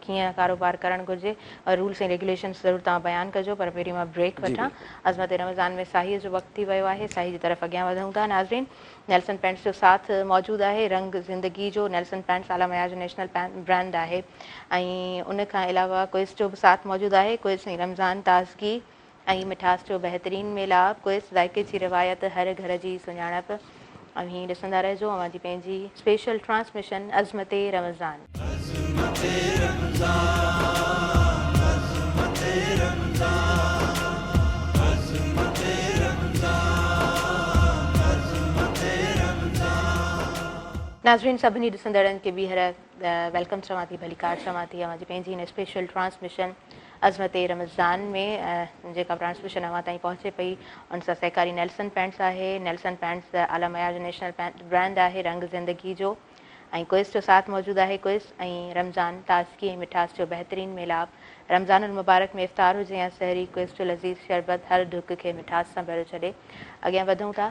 Speaker 1: कीअं कारोबार करणु घुरिजे, रूल्स ऐं रेगुलेशन्स ज़रूरु तव्हां बयानु कजो। पर पहिरीं मां ब्रेक वठां। अज़मत रमज़ान में साहीअ जो वक़्तु थी वियो आहे, साही जी तरफ़ अॻियां वधूं था। नाज़रीन, नेल्सन पेंट्स जो साथ मौजूदु आहे, रंग ज़िंदगी जो। नेल्सन पेंट्स आला मयार जो नेशनल ब्रांड आहे ऐं उन खां अलावा क्विज़ जो बि साथ मौजूदु आहे। क्विज़ ऐं रमज़ान ताज़गी ऐं मिठास जो बहितरीनु मेलाप, क्विज़ ज़ाइक़े जी रिवायत, हर घर जी सुञाणप। ऐं हीअं ॾिसंदा रहिजो अवांजी पंहिंजी स्पेशल ट्रांसमिशन अज़मत रमज़ान। नाज़रीन सभिनी ॾिसंदड़नि खे ॿीहर वेलकम चवां थी, भली कार चवां थी अवां जी पंहिंजी हिन स्पेशल ट्रांसमिशन अज़मत रमज़ान में जेका ट्रांसमिशन अवां ताईं पहुचे पई उन सां सहकारी नेल्सन पेंट्स आहे। नेल्सन पेंट्स आला मयार जो नेशनल ब्रांड आहे रंग ज़िंदगी जो, ऐं क्विज़ जो साथ मौजूदु आहे। क्विज़ ऐं रमज़ान ताज़गी ऐं मिठास जो बहितरीनु मेलाप। रमज़ान मुबारक में इफ़्तार हुजे या सहरी, क्विज़ जो लज़ीज़ शरबत हर ढुक खे मिठास सां भरे छॾे। अॻियां वधूं था।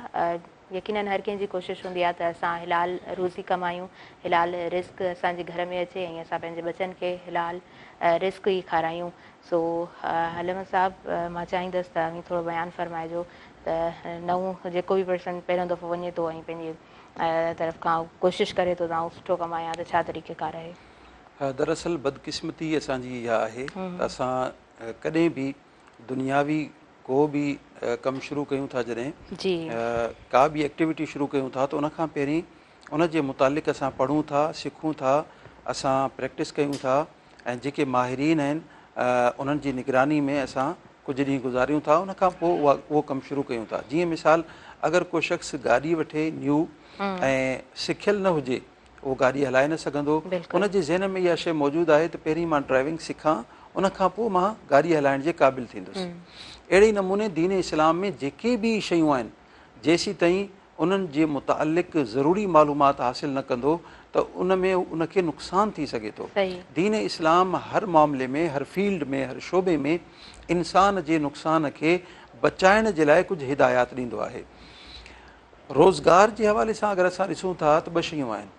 Speaker 1: यकीनन हर कंहिंजी कोशिशि हूंदी आहे त असां हिलाल रोज़ी कमायूं, हिलाल रिस्क असांजे घर में अचे ऐं असां पंहिंजे बचनि खे हिलाल रिस्क ई खारायूं। सो हलम साहब, मां चाहींदसि त अवी थोरो बयानु फरमाइजो त नओं जेको बि पर्सन पहिरियों दफ़ो वञे थो ऐं पंहिंजे तरफ़ खां कोशिशि करे थो त सुठो कमायां त छा तरीक़ेकार आहे?
Speaker 4: दरअसल बदकिस्मती असांजी इहा आहे त असां कॾहिं बि दुनियावी को बि कमु शुरू कयूं था, जॾहिं का बि एक्टिविटी शुरू कयूं था त उनखां पहिरीं उन जे मुतालिक़ असां पढ़ूं था, सिखूं था, असां प्रैक्टिस कयूं था ऐं जेके माहिरीन आहिनि उन्हनि जी निगरानी में असां कुझु ॾींहं गुज़ारियूं था। उनखां पोइ उहो कमु शुरू कयूं था। जीअं मिसाल अगरि को शख़्स गाॾी वठे न्यू ऐं सिखियल न हुजे, उहो गाॾी हलाए न सघंदो, उनजे ज़हन में इहा शइ मौजूदु आहे त पहिरीं मां ड्राइविंग सिखां, उनखां पोइ मां गाॾी हलाइण जे क़ाबिल थींदुसि। अहिड़े नमूने दीन इस्लाम में जेके बि शयूं आहिनि, जेसीं ताईं उन्हनि जे मुतालिक़ ज़रूरी मालूमात हासिलु न कंदो त उन में उनखे नुक़सानु थी सघे थो। दीन इस्लाम हर मामले में, हर फील्ड में, हर शोबे में इंसान जे नुक़सान खे बचाइण जे लाइ कुझु हिदायत ॾींदो आहे। रोज़गार जे हवाले सां अगरि असां ॾिसूं था त ॿ शयूं आहिनि।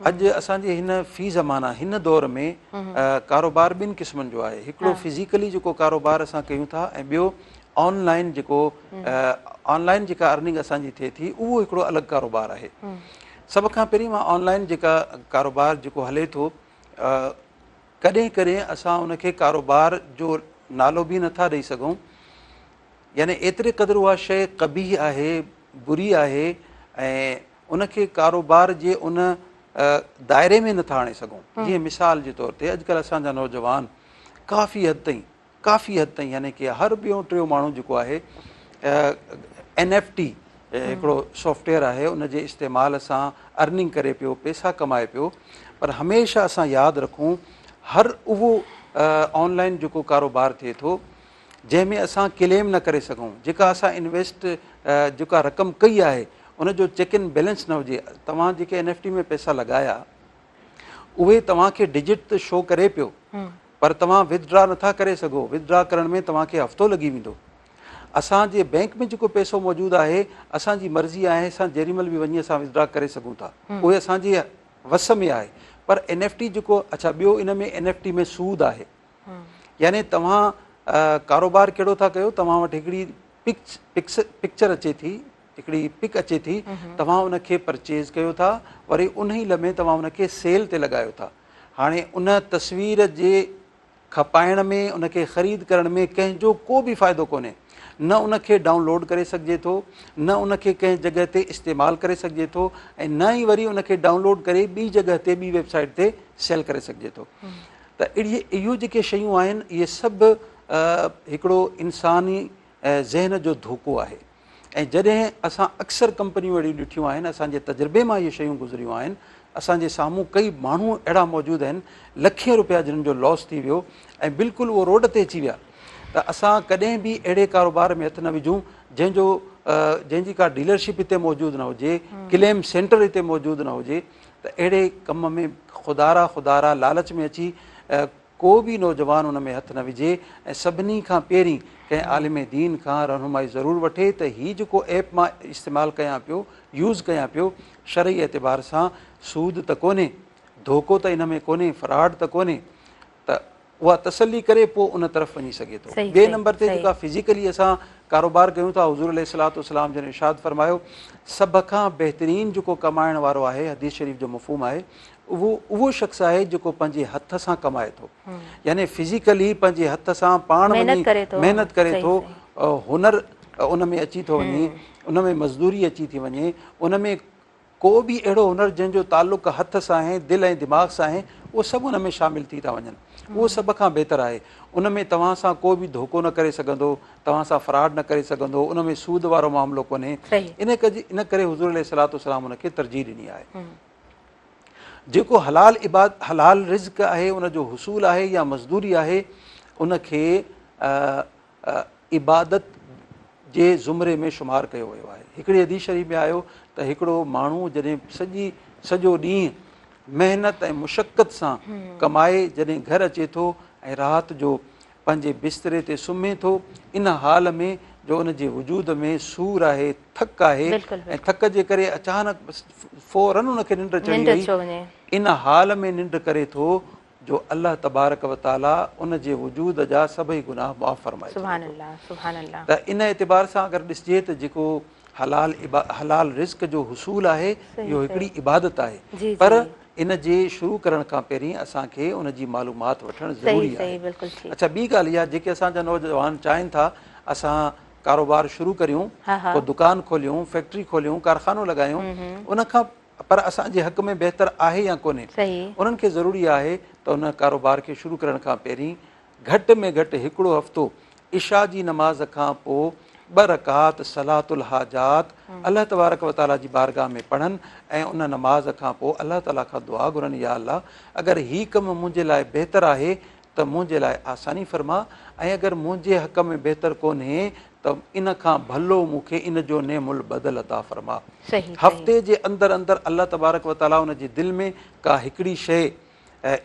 Speaker 4: अॼु असांजे हिन फ़ी ज़माना हिन दौर में कारोबार ॿिनि क़िस्मनि जो आहे। हिकिड़ो फिज़िकली जेको कारोबार असां कयूं था ऐं ॿियो ऑनलाइन जेको ऑनलाइन जेका अर्निंग असांजी थिए थी, उहो हिकिड़ो अलॻि कारोबार आहे। सभ खां पहिरीं मां ऑनलाइन जेका कारोबार जेको हले थो, कॾहिं कॾहिं असां उनखे कारोबार जो नालो बि नथा ॾेई सघूं, यानी एतिरे क़दुरु उहा शइ क़बीह आहे, बुरी आहे ऐं उनखे कारोबार जे उन दायरे में नथा आणे सघूं। जीअं मिसाल जे तौर ते अॼुकल्ह असांजा नौजवान काफ़ी हद ताईं यानी कि हर ॿियों टियों माण्हू जेको आहे NFT हिकिड़ो सॉफ्टवेयर आहे, उन जे इस्तेमाल सां अर्निंग करे पियो, पैसा कमाए पियो। पर हमेशह असां यादि रखूं, हर उहो ऑनलाइन जेको कारोबार थिए थो जंहिंमें असां क्लेम न करे सघूं, जेका असां इन्वेस्ट जेका रक़म कई आहे उनजो चेक इन बैलेंस न हुजे। तव्हां जेके NFT में पैसा लॻाया उहे तव्हांखे डिजिट त शो करे पियो, पर तव्हां विथड्रा नथा करे सघो। विथड्रा करण में तव्हांखे हफ़्तो लॻी वेंदो। असांजे बैंक में जेको पैसो मौजूदु आहे, असांजी मर्ज़ी आहे, असां जेॾीमहिल बि वञी असां विथड्रा करे सघूं था, उहे असांजे वस में आहे। पर NFT जेको अच्छा ॿियो, इन में NFT में सूद आहे। यानी तव्हां कारोबार कहिड़ो था कयो, तव्हां वटि हिकिड़ी पिक्चर अचे थी, हिकिड़ी पिक अचे थी, तव्हां उनखे परचेज़ कयो था, वरी उन ई लम्हे तव्हां उनखे सेल ते लॻायो था। हाणे उन तस्वीर जे खपाइण में, उनखे ख़रीद करण में कंहिंजो को बि फ़ाइदो कोन्हे। न उनखे डाउनलोड करे सघिजे थो, न उनखे कंहिं जॻह ते इस्तेमालु करे सघिजे थो, ऐं न ई वरी उनखे डाउनलोड करे ॿी जॻह ते, ॿी वेबसाइट ते सेल करे सघिजे थो। त इहो जेके शयूं आहिनि, इहे सभु हिकिड़ो इंसानी ज़हन जो धोखो आहे। ऐं जॾहिं असां अक्सर कंपनियूं अहिड़ियूं ॾिठियूं आहिनि, असांजे तजुर्बे मां इहे शयूं गुज़रियूं आहिनि, असांजे साम्हूं कई माण्हू अहिड़ा मौजूदु आहिनि, लखे रुपया जिन्हनि जो लॉस थी वियो ऐं बिल्कुलु उहो रोड ते अची विया। त असां कॾहिं बि अहिड़े कारोबार में हथु न विझूं जंहिंजी का डीलरशिप हिते मौजूदु न हुजे, क्लेम सेंटर हिते मौजूदु न हुजे। त अहिड़े कम में खुदारा लालच में अची को बि नौजवान उन में हथु न विझे ऐं सभिनी खां पहिरीं कंहिं आलिम दीन खां रहनुमाई ज़रूरु वठे त हीअ जेको ऐप मां इस्तेमालु कयां पियो, यूज़ कयां पियो, शरई एतबार सां सूद त कोन्हे, धोखो त इन में कोन्हे, फ्रॉड त कोन्हे, त उहा तसली करे पोइ उन तरफ़ वञी सघे थो। ॿिए नंबर ते जेका फिज़िकली असां कारोबार कयूं था, हुज़ूर अलैहिस्सलाम जन इरशाद फरमायो, सभ खां बहितरीनु जेको कमाइण वारो आहे, हदीस शरीफ़ जो मफ़हूम आहे, उहो शख़्स आहे जेको पंहिंजे हथ सां कमाए थो। यानी फिज़िकली पंहिंजे हथ सां पाण महिनत करे थो, हुनर उन में अची थो वञे, उन में मज़दूरी अची थी वञे, उन में को बि अहिड़ो हुनर जंहिंजो ताल्लुक़ हथ सां आहे, दिलि ऐं दिमाग़ सां आहे, उहो सभु उन में शामिलु थी था वञनि। उहो सभ खां बहितरु आहे। उन में तव्हां सां को बि धोखो न करे सघंदो, तव्हां सां फ्रॉड न करे सघंदो, उन में सूद वारो मामिलो कोन्हे। इन करे हुज़ूर अलैहिस्सलाम उनखे तरजीह ॾिनी आहे। जेको हलाल रिज़्क़ आहे उनजो हुसूल आहे या मज़दूरी आहे उनखे इबादत जे ज़ुमरे में शुमार कयो वियो आहे। हिकिड़ी हदीस शरीफ़ में आयो त हिकिड़ो माण्हू जॾहिं सॼो ॾींहुं महिनत ऐं मुशक़त सां कमाए जॾहिं घर अचे थो ऐं राति जो पंहिंजे बिस्तरे ते सुम्हे थो, इन हाल में जो उनजे वजूद में सूर आहे, थक आहे ऐं थक जे करे अचानक फ़ौरन उनखे निंड चढ़ी वई, इन हाल में निंड करे थो जो अल्लाह तबारक व ताला उनजे वजूद जा सभई गुनाह माफ़ फरमाए।
Speaker 1: सुभान अल्लाह, सुभान अल्लाह।
Speaker 4: त इन एतिबार सां अगरि ॾिसिजे त जेको हलाल रिज़्क़ जो हुसूल आहे इहो हिकिड़ी इबादत आहे, पर इन जे शुरू करण खां पहिरीं असांखे उनजी मालूमात वठणु ज़रूरी आहे। अच्छा, ॿी ॻाल्हि इहा, जेके असांजा नौजवान चाहिनि था असां कारोबार शुरू करियूं, को दुकान खोलियूं, फैक्ट्री खोलियूं, कारखानो लॻायूं, उनखां पर असांजे हक़ में बहितर आहे या कोन्हे, उन्हनि खे ज़रूरी आहे त उन कारोबार खे शुरू करण खां पहिरीं घटि में घटि हिकिड़ो हफ़्तो इशा जी नमाज़ खां पोइ 2 रकात सलातुल हाजात अल्लाह तबारक व ताला जी बारगाह में पढ़नि ऐं उन नमाज़ खां पोइ अल्लाह ताला खां दुआ घुरनि, या अल्लाह अगरि हीउ कमु मुंहिंजे लाइ बहितर आहे त मुंहिंजे लाइ आसानी फरमा, ऐं अगरि मुंहिंजे हक़ में बहितर कोन्हे त इन खां भलो मूंखे इन जो नेमुल बदल अता फरमा। हफ़्ते जे अंदरि अंदरि अल्लाह तबारक व ताला उन जे दिलि में का हिकिड़ी शइ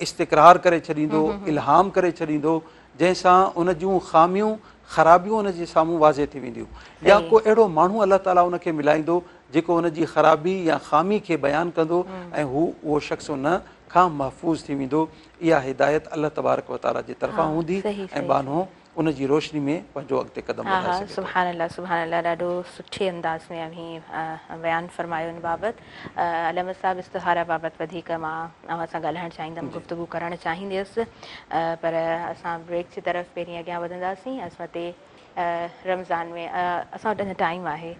Speaker 4: इस्तिक़रार करे छॾींदो, इल्हाम करे छॾींदो, जंहिंसां उन जूं ख़ामियूं ख़राबियूं उन जे साम्हूं वाज़े थी वेंदियूं, या को अहिड़ो माण्हू अल्लाह ताला उनखे मिलाईंदो जेको उन जी ख़राबी या ख़ामी खे बयानु कंदो ऐं उहो शख़्स उन खां महफ़ूज़ थी वेंदो। इहा हिदायत अल्लाह तबारक व ताला जे तरफ़ां हूंदी ऐं बानो उन जी रोशनी में पंहिंजो अॻिते क़दम वधाए सघे।
Speaker 1: सुभान अल्लाह, सुभान अल्लाह। ॾाढो सुठे अंदाज़ में अभी बयानु फरमायो इन बाबति। अलम साहिब, इस्तिखारा बाबति वधीक मां अव्हां सां ॻाल्हाइणु चाहींदमि, गुफ़्तगू करणु चाहींदसि, पर असां ब्रेक जी तरफ़ पहिरीं अॻियां वधंदासीं। असां रमज़ान में असां वटि अञा टाइम आहे,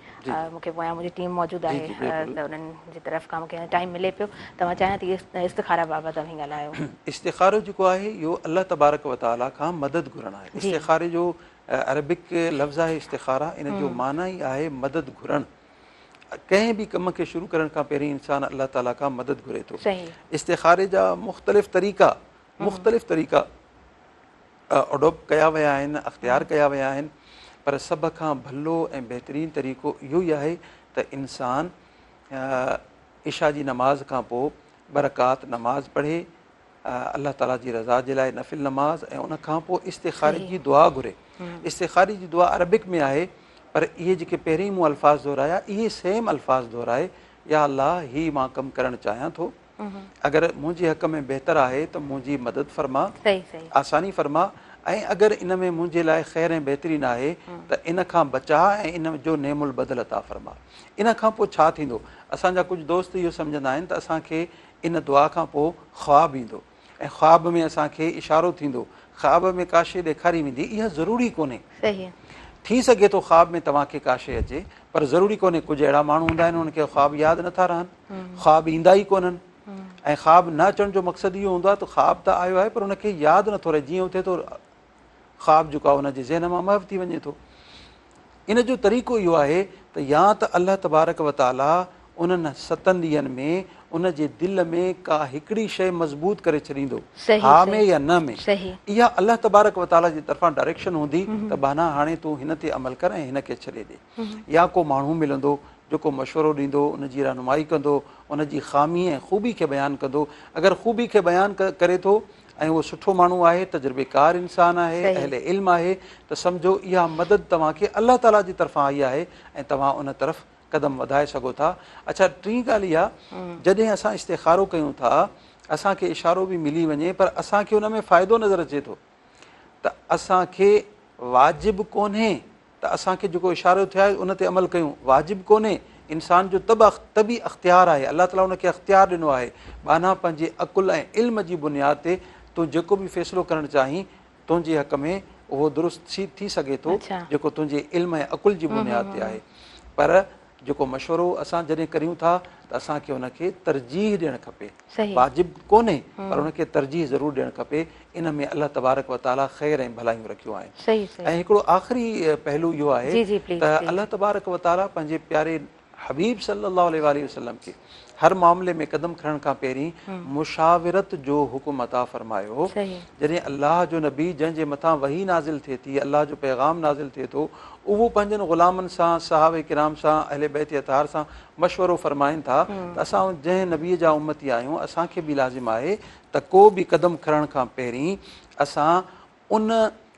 Speaker 1: मूंखे पोयां मुंहिंजी टीम मौजूदु आहे, त उन्हनि जी तरफ़ खां मूंखे टाइम मिले पियो, त मां चाहियां थी इस्तिखारा बाबति अभी ॻाल्हायो।
Speaker 4: इस्तिखारो जेको आहे इहो अल्लाह तबारक व ताला खां मदद घुरणु आहे। इस्तिखारे जो अरबिक लफ़्ज़ आहे इस्तिखारा, इन जो माना ई आहे मदद घुरणु। कंहिं बि कम खे शुरू करण खां पहिरीं इंसानु अल्लाह ताला खां मदद घुरे थो। इस्तिखारे जा मुख़्तलिफ़ तरीक़ा अडोप्ट कया विया आहिनि, अख़्तियार कया विया आहिनि, पर सभ खां भलो ऐं बहितरीनु तरीक़ो इहो ई आहे त इंसानु इशा जी नमाज़ खां पोइ 2 रकात नमाज़ पढ़े, अल्लाह ताला जी रज़ा जे लाइ नफ़िल नमाज़, ऐं उन खां पोइ इस्तिखारे जी दुआ घुरे। इस्तिखारे जी दुआ अरबिक में आहे, पर इहे जेके पहिरीं मूं अल्फाज़ दोहराया इहे सेम अल्फाज़ दोहराए, या अल्लाह हीउ मां कमु करणु चाहियां थो, अगरि मुंहिंजे हक़ में बहितर आहे त मुंहिंजी मदद फरमा, आसानी फरमा, ऐं अगरि इन में मुंहिंजे लाइ ख़ैर ऐं बहितरीन आहे त इन खां बचा ऐं इन जो नेमुल बदल अता फरमा। इन खां पोइ छा थींदो? असांजा कुझु दोस्त इहो सम्झंदा आहिनि त असांखे इन दुआ खां पोइ ख़्वाब ईंदो ऐं ख़्वाब में असांखे इशारो थींदो, ख़्वाब में का शइ ॾेखारी वेंदी। इहा ज़रूरी कोन्हे, थी सघे थो ख़्वाब में तव्हांखे का शइ अचे, पर ज़रूरी कोन्हे। कुझु अहिड़ा माण्हू हूंदा आहिनि उनखे ख़्वाब यादि नथा रहनि, ख़्वाब ईंदा ई कोन्हनि, ऐं ख़्वाब न अचण जो मक़सदु इहो हूंदो आहे त ख़्वाब त आयो आहे पर उनखे यादि नथो रहे, जीअं थिए थो ख़्वाब जेको आहे उनजे ज़हन मां महव थी वञे थो। इन जो तरीक़ो इहो आहे त या त अल्लाह तबारक व ताला उन्हनि 7 ॾींहंनि में उन जे दिलि में का हिकिड़ी शइ मज़बूत करे छॾींदो, हा में या न में। इहा अल्लाह तबारक व ताला जी तरफ़ां डायरेक्शन हूंदी त बाना हाणे तूं हिन ते अमल कर ऐं हिन खे छॾे ॾे। या को माण्हू मिलंदो जेको मशवरो ॾींदो, उनजी रहनुमाई कंदो, उनजी ख़ामी ऐं ख़ूबी खे बयानु कंदो। अगरि ख़ूबी खे बयानु करे थो ऐं उहो सुठो माण्हू आहे, तजुर्बेकार इंसानु आहे, अहले इल्म आहे, त सम्झो इहा मदद तव्हांखे अल्लाह ताला जी तरफ़ां आई आहे ऐं तव्हां उन तरफ़ क़दम वधाए सघो था। अच्छा, टीं ॻाल्हि इहा, जॾहिं असां इस्तिखारो कयूं था असांखे इशारो बि मिली वञे पर असांखे उन में फ़ाइदो नज़र अचे थो, त असांखे वाजिबु कोन्हे त असांखे जेको इशारो थियो आहे उन ते अमल कयूं। वाजिबु कोन्हे, इंसान जो तबी अख़्तियार आहे, अल्लाह ताला उनखे अख़्तियार ॾिनो आहे। माना पंहिंजे अकुल ऐं इल्म जी बुनियाद ते तूं जेको बि फ़ैसिलो करणु चाहीं तुंहिंजे हक़ में उहो दुरुस्त थी सघे थो, जेको तुंहिंजे इल्म ऐं अकुल जी बुनियाद ते आहे। पर जेको मशवरो असां जॾहिं करियूं था त असांखे उनखे तरजीह ॾियणु खपे। वाजिबु कोन्हे पर उनखे तरजीह ज़रूरु ॾियणु खपे। इन में अल्लाह तबारक व ताला ख़ैर ऐं भलायूं रखियूं आहिनि। ऐं हिकिड़ो आख़िरी पहलू इहो आहे त अल्लाह तबारक व ताला पंहिंजे प्यारे हबीब सल्लल्लाहु अलैहि वसल्लम खे हर मामले में कदम खणण खां पहिरीं मुशाविरत जो हुकुम अता फरमायो। जॾहिं अल्लाह जो नबी जंहिंजे मथां वही नाज़िल थिए थी, अल्लाह जो पैगाम नाज़िल थिए थो, उहो पंहिंजनि ग़ुलामनि सां, सहाबे किराम सां, अहले बैत अतार सां मशवरो फरमाइनि था त असां जंहिं नबीअ जा उम्मती आहियूं, असांखे बि लाज़िम आहे त को बि कदम खणण खां पहिरीं असां उन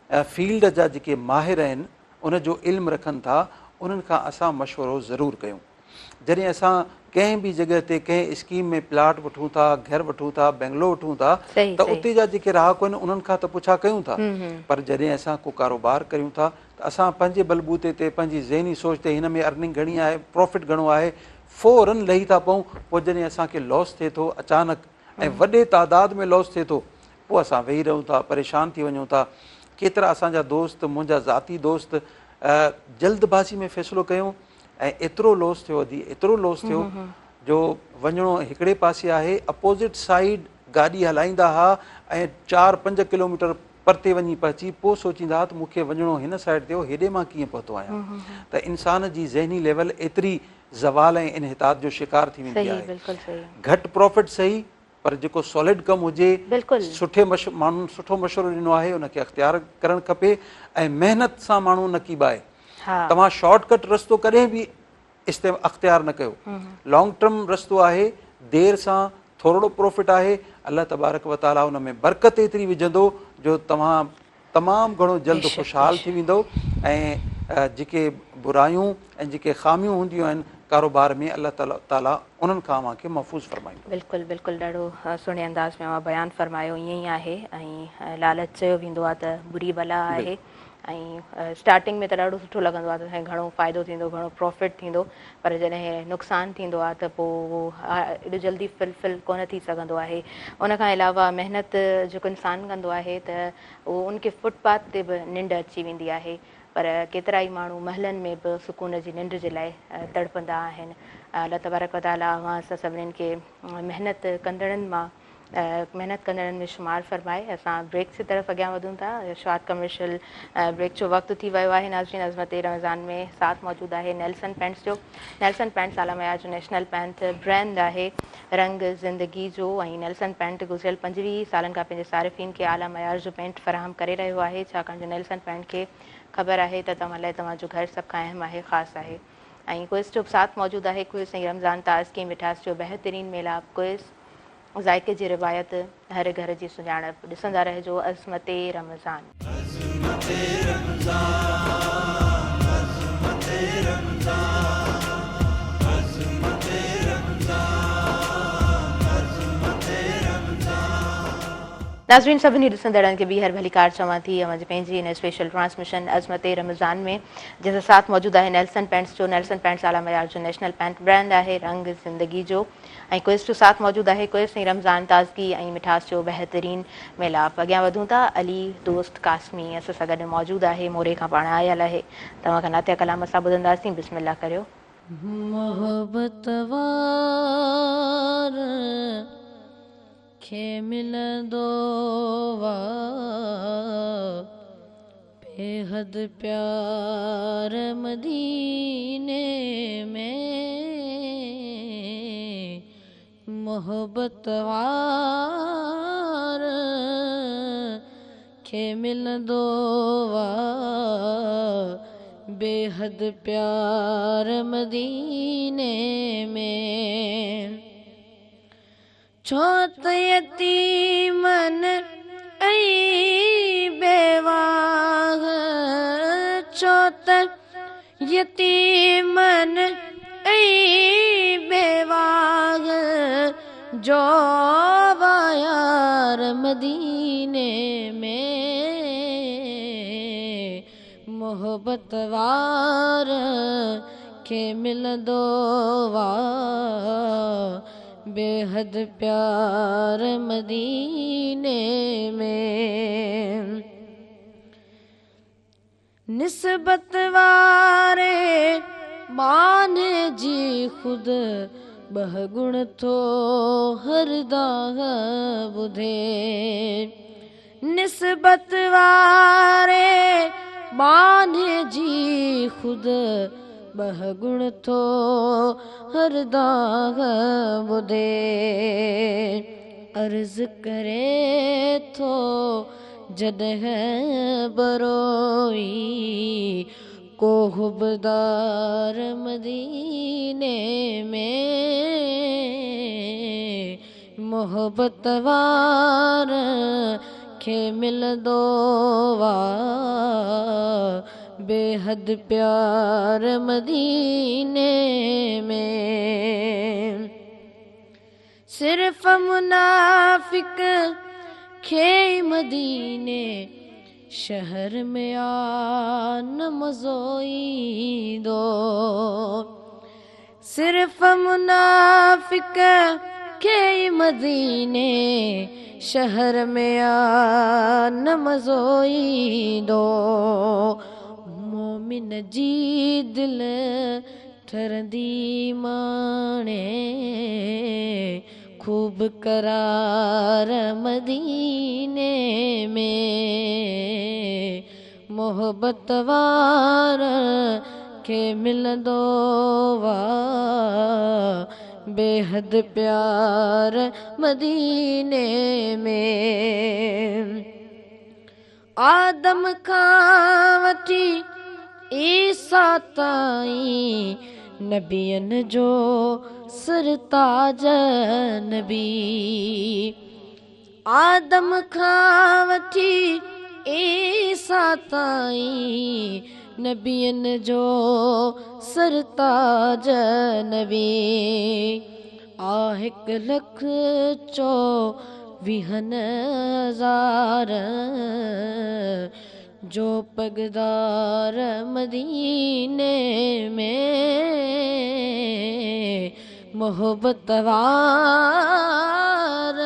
Speaker 4: फील्ड जा जेके माहिर आहिनि, उन जो इल्मु रखनि था, उन्हनि खां असां मशवरो ज़रूरु कयूं। जॾहिं असां कंहिं बि जॻह ते कंहिं स्कीम में प्लाट वठूं था, घर वठूं था, बंगलो वठूं था, त उते जा जेके ग्राहक आहिनि उन्हनि खां त पुछा कयूं था, पर जॾहिं असां को कारोबार कयूं था त असां पंहिंजे बलबूते ते, पंहिंजी ज़हनी सोच ते, हिन में अर्निंग घणी आहे, प्रॉफिट घणो आहे, फ़ौरन लही था पऊं। पोइ जॾहिं असांखे लॉस थिए थो अचानक ऐं वॾे तादाद में लॉस थिए थो, पोइ असां वेही रहूं था, परेशान थी वञूं था। केतिरा असांजा दोस्त, मुंहिंजा ज़ाती दोस्त जल्दबाज़ी में फ़ैसिलो कयूं ऐं एतिरो लॉस थियो, एतिरो लॉस थियो जो वञिणो हिकिड़े पासे आहे, अपोज़िट साइड गाॾी हलाईंदा हुआ ऐं 4-5 किलोमीटर परते वञी पहुची, पोइ सोचींदा हुआ त मूंखे वञिणो हिन साइड ते हो, हेॾे मां कीअं पहुतो आहियां। त इंसान जी ज़हनी लेवल एतिरी ज़वाल ऐं इनहितात जो शिकार थी वेंदी आहे। घटि प्रॉफिट सही, पर जेको सॉलिड कमु हुजे, सुठे माण्हुनि सुठो मशवरो ॾिनो आहे, उनखे अख़्तियार करणु खपे ऐं महिनत सां माण्हू नक़ीब आहे। तव्हां शॉर्टकट रस्तो कॾहिं बि अख़्तियार न कयो। लॉन्ग टर्म रस्तो आहे, देर सां थोरो प्रॉफिट आहे, अल्लाह तबारक व ताला उन में बरकत एतिरी विझंदो जो तव्हां तमामु घणो जल्द ख़ुशहाल थी वेंदो ऐं जेके बुरायूं ऐं जेके ख़ामियूं हूंदियूं आहिनि कारोबार में, अल्लाह ताला उन्हनि खां अव्हांखे महफ़ूज़ फरमाईंदो।
Speaker 1: बिल्कुलु बिल्कुलु, ॾाढो सुहिणे अंदाज़ में अव्हां बयानु फरमायो। ईअं ई आहे, ऐं लालच चयो वेंदो आहे त बुरी बला आहे, ऐं स्टार्टिंग में त ॾाढो सुठो लॻंदो आहे त असांखे घणो फ़ाइदो थींदो, घणो प्रॉफिट थींदो, पर जॾहिं नुक़सानु थींदो आहे त पोइ उहो एॾो जल्दी फुलफिल कोन थी सघंदो आहे। उनखां अलावा महिनत जेको इंसानु कंदो आहे त उहो उनखे फुटपाथ ते बि निंड अची वेंदी आहे, पर केतिरा ई माण्हू महलनि में बि सुकून जी निंड जे लाइ तड़पंदा आहिनि। अल्लाह तबारक व ताला असां सभिनीनि खे महिनत कंदड़नि मां महिनत कंदड़नि में शुमार फरमाए। असां ब्रेक जी तरफ़ अॻियां वधूं था। शॉर्ट कमर्शियल ब्रेक जो वक़्तु थी वियो आहे। नाज़रीन, अज़मत रमज़ान में साथ मौजूदु आहे नेल्सन पेंट्स जो। नेल्सन पेंट्स आला मयार जो नेशनल पेंट ब्रांड आहे रंग ज़िंदगी जो, ऐं नेल्सन पेंट गुज़िरियल 25 सालनि खां पंहिंजे सारिफ़ीन खे आला मयार जो पेंट फ़राहम करे रहियो आहे, छाकाणि जो नेल्सन पेंट खे ख़बर आहे त तव्हां लाइ तव्हांजो घर सभु खां अहम आहे, ख़ासि आहे। ऐं क्विज़ जो साथ मौजूदु आहे। क्विज़ ऐं रमज़ान ताज़गी मिठास जो बहितरीन मेलाप, क्विज़ ज़ाइक़े जी रिवायत, हर घर जी सुञाणप। ॾिसंदा रहिजो अज़मत रमज़ान। नाज़रीन, सभिनी ॾिसंदड़नि खे ॿीहर भली कार चवां थी अवांजी पंहिंजी हिन स्पेशल ट्रांसमिशन अज़मत रमज़ान में, जंहिंसां साथ मौजूदु आहे नेल्सन पेंट्स जो। नेल्सन पेंट्स आला मयार जो नेशनल पेंट ब्रांड आहे रंग ज़िंदगी जो, ऐं क्विज़ जो साथ मौजूदु आहे। क्विज़ ऐं रमज़ान ताज़गी ऐं मिठास जो बहितरीन मेलाप। अॻियां वधूं था। अली दोस्त कासमी असां सां गॾु मौजूदु आहे, मोरे खां पाण आयल आहे। तव्हां खां नातिया कलाम सां ॿुधंदासीं। बिस्मिल्लाह करियो।
Speaker 5: मोहब्बत वार खे मिलंदो वा बेहद प्यार मदीने में, मोहब्बत वार खे मिलंदो वा बेहद प्यार मदीने में। छो त यतीमन ऐं बेवाह, छो त यतीमन ऐं बेवाह जो वायार मदीने में, मोहब्बत वार खे मिलंदो वा बेहद प्यार मदीने में। निस्बत वारे माने जी खुद बह गुण थो हर दाह ॿुधे, निस्बत वारे माने जी खुद बहुगुण थो हर दाग ॿुधे अर्ज़ करे थो जॾहिं बरोई को हुबदार मदीने में मोहब्बत वार खे मिलंदो वा बेहद प्यार मदीने में सिर्फ मुनाफिक खे मदीने शहर में न मज़ो ईंदो सिर्फ मुनाफिक खे मदीने शहर में न मज़ो ईंदो मोमिन जी दिल ठरंदी माणे खूब करार मदीने में मोहब्बत वार खे मिलंदो वा बेहद प्यार मदीने में आदम खां वठी ईसा ताईं नबियन जो सरताज नबी आदम खां वठी ईसा ताईं नबियन जो सरताज नबी आ 1,24,000 जो पगदार मदीने में मोहब्बत वार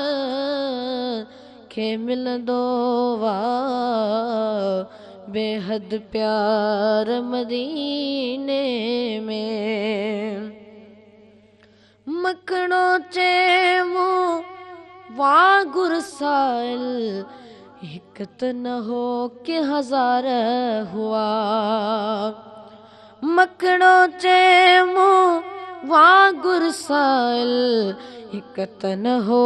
Speaker 5: खे मिलंदो वा बेहद प्यार मदीने में मखणो चेमो वागुर साइल एक त न हो के 1000 हुआ मखणो चेमो वागुर साइल एक त न हो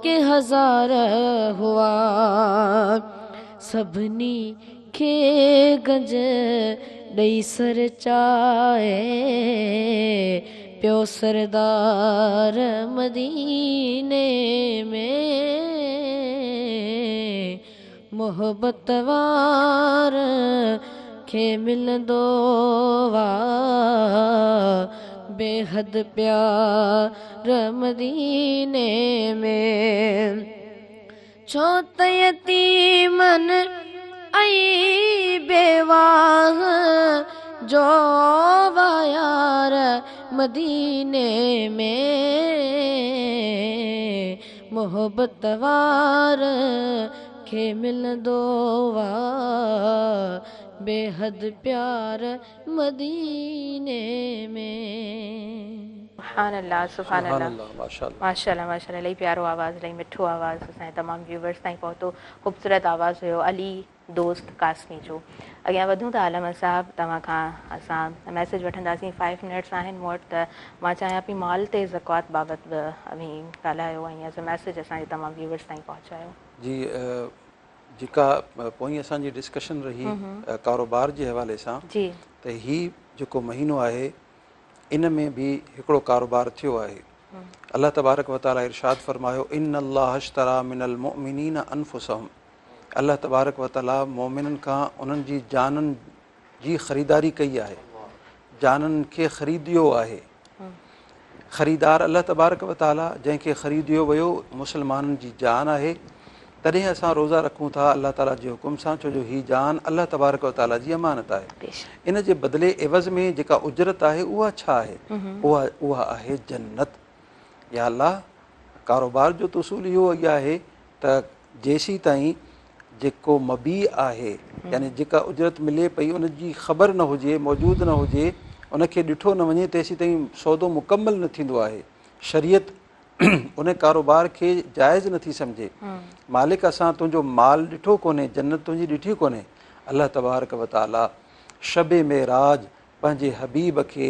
Speaker 5: के 1000 हुआ सभिनी खे गंज ॾेई सर चाहे पियो सरदार मदीने में मोहब्बत वार खे मिलंदो वा बेहद प्यार मदीने में छो त यतीमन ऐं बेवाह जो वायार मदीने में मोहब्बत वार खे मिलंदो वा बेहद प्यार मदीने में
Speaker 1: सुभान अल्लाह सुभान अल्लाह
Speaker 4: माशाअल्लाह
Speaker 1: माशाल्लाह माशाल्लाह इलाही प्यारो आवाज़ इलाही मिठो आवाज़ असांजे तमामु व्यूवर्स ताईं पहुतो ख़ूबसूरत आवाज़ हुयो अली दोस्त कासमी जो अॻियां वधूं था आलम साहब तव्हां खां असां मैसेज वठंदासीं 5 मिनट्स आहिनि मूं वटि त मां चाहियां पई माल ते ज़कात बाबति बि अभी ॻाल्हायो ऐं एज़ अ मैसेज असांजे तमामु व्यूवर्स ताईं पहुचायो
Speaker 4: जी जेका पोइ असांजी डिस्कशन रही कारोबार जे हवाले सां
Speaker 1: जी
Speaker 4: त ही जेको महीनो आहे इन में बि हिकिड़ो कारोबार थियो आहे अल्लाह तबारक व तआला इरशाद फरमायो इन अल्लाह अश्तरा मिनल मुमिनीन अनफुसहुम अल्लाह तबारक व तआला मोमिननि खां उन्हनि जी जाननि जी ख़रीदारी कई आहे जाननि खे ख़रीदियो आहे ख़रीदार अल्लाह तबारक व तआला जंहिंखे ख़रीदियो वियो मुस्लमाननि जी जान आहे तॾहिं असां रोज़ा रखूं था अल्लाह ताला जे हुकुम सां छो जो हीअ जान अल्लाह तबारक व तआला जी अमानत आहे इन जे बदिले एवज़ में जेका उजरत आहे उहा छा आहे उहा आहे जन्नत या अल्लाह कारोबार जो तसूल इहो ई आहे त जेसीं ताईं जेको मबी आहे यानी जेका उजरत मिले पई उनजी ख़बर न हुजे मौजूदु न हुजे उनखे ॾिठो न वञे तेसीं ताईं सौदो मुकमल न थींदो आहे शरीयत उन कारोबार खे जाइज़ नथी सम्झे मालिक असां तुंहिंजो माल ॾिठो कोन्हे जन्नत तुंहिंजी ॾिठी कोन्हे अल्लाह तबारक व तआला शब मेराज पंहिंजे हबीब खे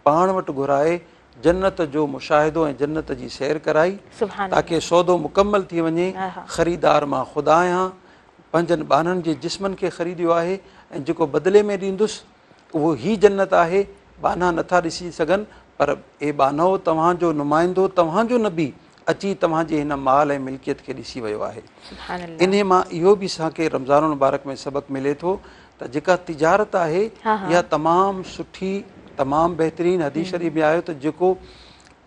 Speaker 4: पाण वटि घुराए जन्नत जो मुशाहिदो ऐं जन्नत जी सैर कराई
Speaker 1: सुभान
Speaker 4: ताकी सौदो मुकमल थी वञे।
Speaker 1: हा।
Speaker 4: ख़रीदार मां ख़ुदा आहियां, पंहिंजनि बाननि जे जिस्मनि खे ख़रीदियो आहे ऐं जेको बदिले में ॾींदुसि उहो ई जन्नत आहे। बाना नथा ॾिसी सघनि पर ए बानो तव्हांजो नुमाइंदो तव्हांजो नबी अची तव्हांजे हिन माल ऐं मिल्कियत खे ॾिसी वियो आहे।
Speaker 1: सुभान अल्लाह।
Speaker 4: इन मां इहो बि असांखे रमज़ान मुबारक में सबक़ु मिले थो त जेका तिजारत आहे इहा तमामु सुठी तमामु बहितरीनु। हदीस शरीफ़ में आयो त जेको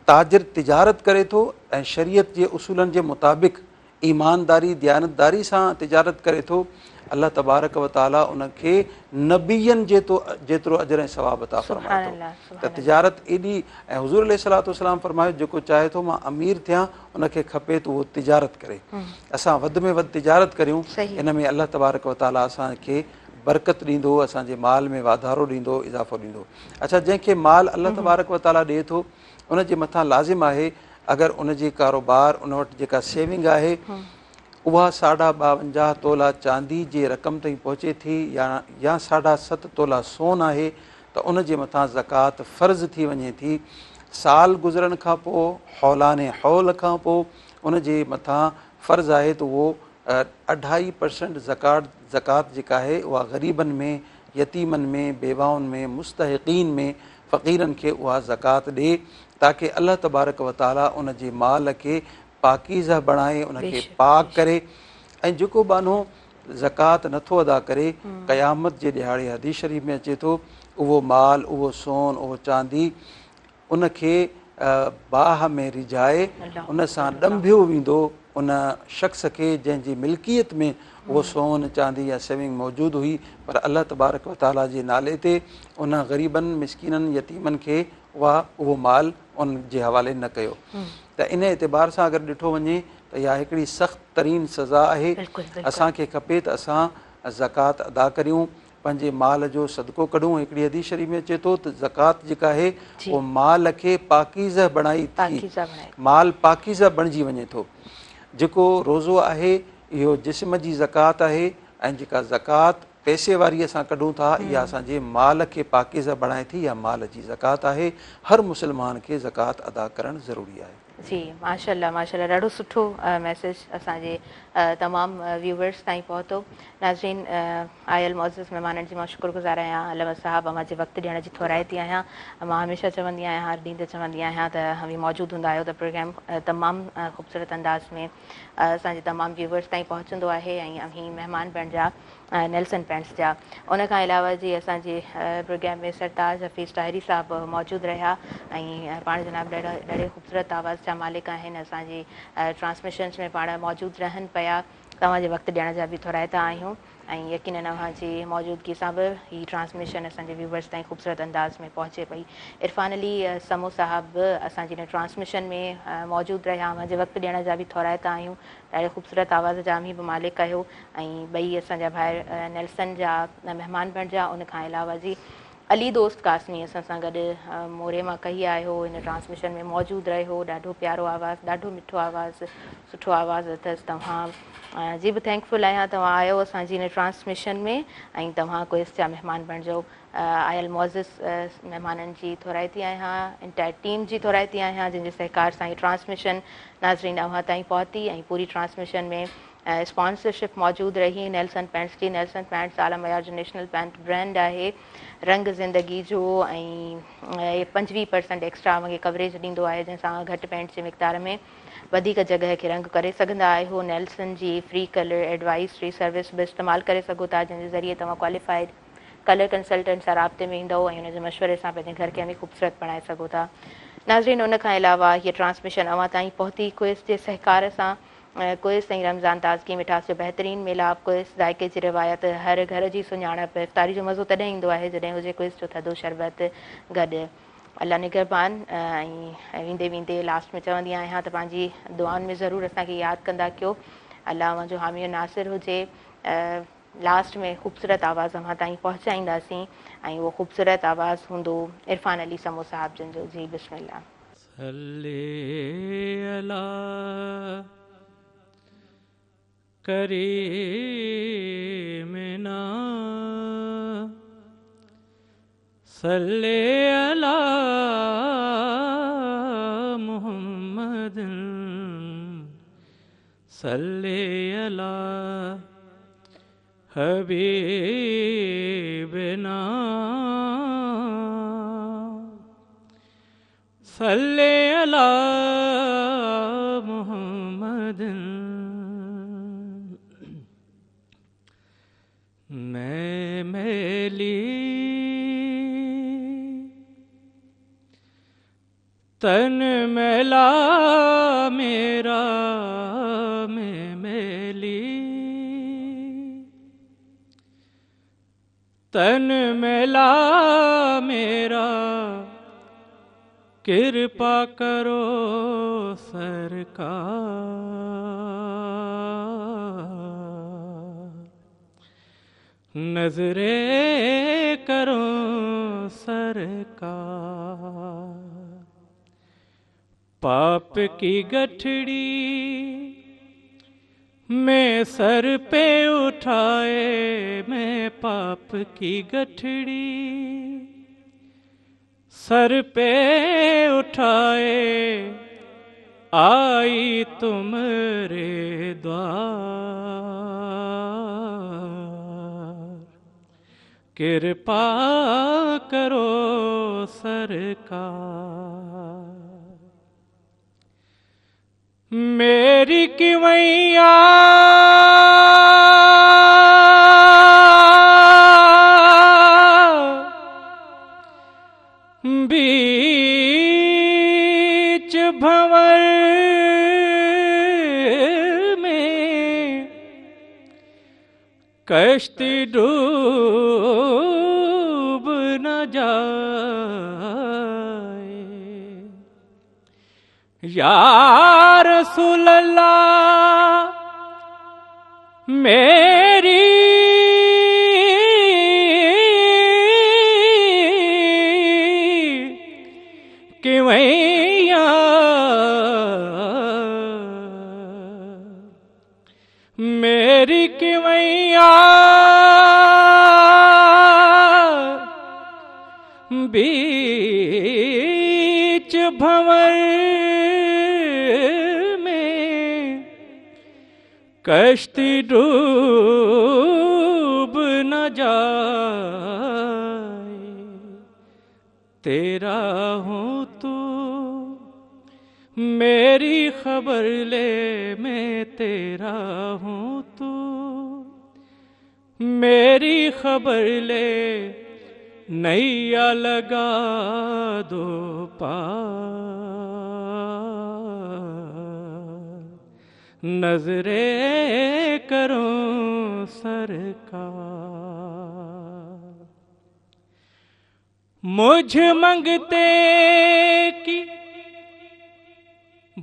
Speaker 4: ताजिर तिजारत करे थो ऐं शरीयत जे उसूलनि जे मुताबिक़ ईमानदारी दयानतदारी सां तिजारत करे थो, अल्लाह तबारक व ताला उनखे नबीयनि जेतिरो अजर ऐं सवाब अता फरमाए थो। त तिजारत एॾी ऐं हुज़ूर अलैहिस्सलातु वस्सलाम फरमायो जेको चाहे थो मां अमीर थियां उनखे खपे त उहो तिजारत करे। असां वधि में वधि तिजारत करियूं, इन में अल्लाह तबारक व ताला असांखे बरकत ॾींदो, असांजे माल में वाधारो ॾींदो, इज़ाफ़ो ॾींदो। अच्छा, जंहिंखे माल अल्लाह तबारक व ताला ॾिए थो उनजे मथां लाज़िम आहे अगरि उनजी कारोबार उन वटि जेका सेविंग आहे उहा 52.5 तोला चांदी जे रक़म ताईं पहुचे थी या 7.5 तोला सोन आहे त उनजे मथां ज़कात फ़र्ज़ु थी वञे थी। साल गुज़रण खां पोइ हौलाने हौल खां पोइ उनजे मथां फ़र्ज़ु आहे त उहो 2.5% ज़कात जेका आहे उहा ग़रीबनि में, यतीमनि में, बेवाउनि में, मुस्तहिक़ीन में, फ़क़ीरनि खे उहा ज़कात ॾिए ताकी अल्लाह तबारक व ताला उन जे माल खे पाकीज़ा बणाए, उनखे पाक करे। ऐं जेको बानो ज़कात नथो अदा करे क़यामत जे ॾिहाड़े हदीस शरीफ़ में अचे थो उहो माल, उहो सोन, उहो चांदी उनखे बाह में रिझाए उन सां ॾंभियो वेंदो उन शख़्स खे जंहिंजी मिल्कियत में उहो सोन चांदी या सेविंग मौजूदु हुई पर अल्लाह तबारक व ताला जे नाले ते उन ग़रीबनि मिसकीननि यतीमनि खे उहो माल उन जे हवाले न कयो। त इन एतबार सां अगरि ॾिठो वञे त इहा हिकिड़ी सख़्तु तरीन सज़ा आहे। असांखे खपे त असां ज़कात अदा करियूं, पंहिंजे माल जो सदको कढूं। हिकिड़ी हदीस शरीफ़ में अचे थो त ज़कात जेका आहे उहो माल खे पाकीज़ा बणाई थी, माल पाकीज़ा बणिजी वञे थो। जेको रोज़ो आहे इहो जिस्म जी ज़कात आहे ऐं जेका ज़कात पैसे वारी असां कढूं था इहा असांजे माल खे पाकीज़ा बणाए थी, इहा माल जी ज़कात आहे। हर मुस्लमान खे ज़कात अदा करणु ज़रूरी आहे।
Speaker 1: जी माशाल्लाह माशाल्लाह, ॾाढो सुठो मैसेज असांजे तमामु व्यूवर्स ताईं पहुतो। नाज़रीन, आयल मुअज़्ज़ज़ महिमाननि जी मां शुक्रगुज़ार आहियां। अल्लाह साहब मां जे वक़्तु ॾियण जी थोराइती आहियां। मां हमेशह चवंदी आहियां, हर ॾींहुं त चवंदी आहियां त हमी मौजूदु हूंदा आहियो त प्रोग्राम तमामु ख़ूबसूरत अंदाज़ में असांजे तमामु व्यूवर्स ताईं पहुचंदो आहे ऐं अहीं महिमान बणिजा नेल्सन पेंट्स जा। उन खां अलावा जी असांजे प्रोग्राम में सरताज हफ़ीज़ ताहिरी साहब मौजूदु रहिया ऐं पाण जनाब ॾाढे ख़ूबसूरत आवाज़ जा मालिक आहिनि। असांजी ट्रांसमिशन्स में पाण मौजूदु रहनि पिया, तव्हांजे वक़्तु ॾियण जा बि थोराइता आहियूं ऐं यकीनन अव्हांजी मौजूदगी सां बि हीअ ट्रांसमिशन असांजे व्यूवर्स ताईं ख़ूबसूरत अंदाज़ में पहुचे पई। इरफान अली समो साहब बि असांजी हिन ट्रांसमिशन में मौजूदु रहिया, अव्हांजे वक़्तु ॾियण जा बि थोराइता आहियूं। ॾाढे ख़ूबसूरत आवाज़ जा ही बि मालिक कयो ऐं ॿई असांजा ॿाहिरि नेल्सन जा महिमान बणिजा। उन खां अलावा जी अली दोस्त कासमी असां सां गॾु मोरे मां कही आयो, हिन ट्रांसमिशन में मौजूदु रहियो। ॾाढो प्यारो आवाज़ु, ॾाढो मिठो आवाज़ु, सुठो आवाज़ु अथसि। तव्हां जी बि थैंकफुल आहियां, तव्हां आयो असांजी हिन ट्रांसमिशन में ऐं तव्हां क्विज़ जा महिमान बणिजो। आयल मुअज़्ज़ज़ महिमाननि जी थोराइती आहियां, इंटायर टीम जी थोराइती आहियां जंहिंजे सहकार सां ही ट्रांसमिशन नाज़रीन अव्हां ताईं पहुती ऐं पूरी ट्रांसमिशन में स्पॉन्सरशिप मौजूदु रही नेल्सन पेंट्स जी। नेल्सन पेंट्स आला मयार जो नेशनल पेंट ब्रांड आहे, रंग ज़िंदगी जो ऐं 25% एक्स्ट्रा मूंखे कवरेज ॾींदो आहे जंहिंसां घटि पेंट जे मिक़दार में वधीक जॻह खे रंग करे सघंदा आहियो। नेल्सन जी free colour advice free service बि इस्तेमालु करे सघो था जंहिंजे ज़रिए तव्हां क्वालिफाइड कलर कंसल्टेंट सां राब्ते में ईंदव ऐं हुनजे मशवरे सां पंहिंजे घर खे बि ख़ूबसूरत बणाए सघो था। नाज़रीन, उन खां अलावा हीअ ट्रांसमिशन अव्हां ताईं पहुती क्विज़ जे सहकार सां। क्विज़ ताईं रमज़ान ताज़गी मिठास जो बहितरीनु मिलाप, क्विज़ ज़ाइके जी रिवायत, हर घर जी सुञाणप, इफ़्तारी जो मज़ो तॾहिं ईंदो आहे जॾहिं हुजे क्विज़ जो थधो शरबत गॾु। अल्लाह निगरबान। ऐं वेंदे वेंदे लास्ट में चवंदी आहियां त पंहिंजी दुआनि में ज़रूरु असांखे यादि कंदा कयो। अल्लाह मुंहिंजो हामी नासिर हुजे। लास्ट में ख़ूबसूरत आवाज़ अव्हां ताईं पहुचाईंदासीं ऐं उहो ख़ूबसूरत आवाज़ हूंदो इरफान अली समो साहब जन जो। जी बिस्मिल्लाह।
Speaker 2: करीमिना सल्ले अला मुहम्मदिन सल्ले अला हबीबिना सल्ले अला मुहम्मदिन। मैं मैली तन मैला मेरा मैं मैली तन मैला मेरा कृपा करो सरकार नजरे करो सरकार। पाप की गठड़ी मैं सर पे उठाए मैं पाप की गठड़ी सर पे उठाए आई तुम्हारे द्वार कृपा करो सरकार। मेरी किवैया बीच भंवर में कश्ती डूब न जाए या रसूल अल्लाह मेरी किवैया मेरी किवैया बीच भंवर में कश्ती डूब न जाए तेरा हूँ तू मेरी खबर ले मैं तेरा हूँ तू मेरी खबर ले नैया लगा दो पार नजरे करो सरकार। मुझ मंगते की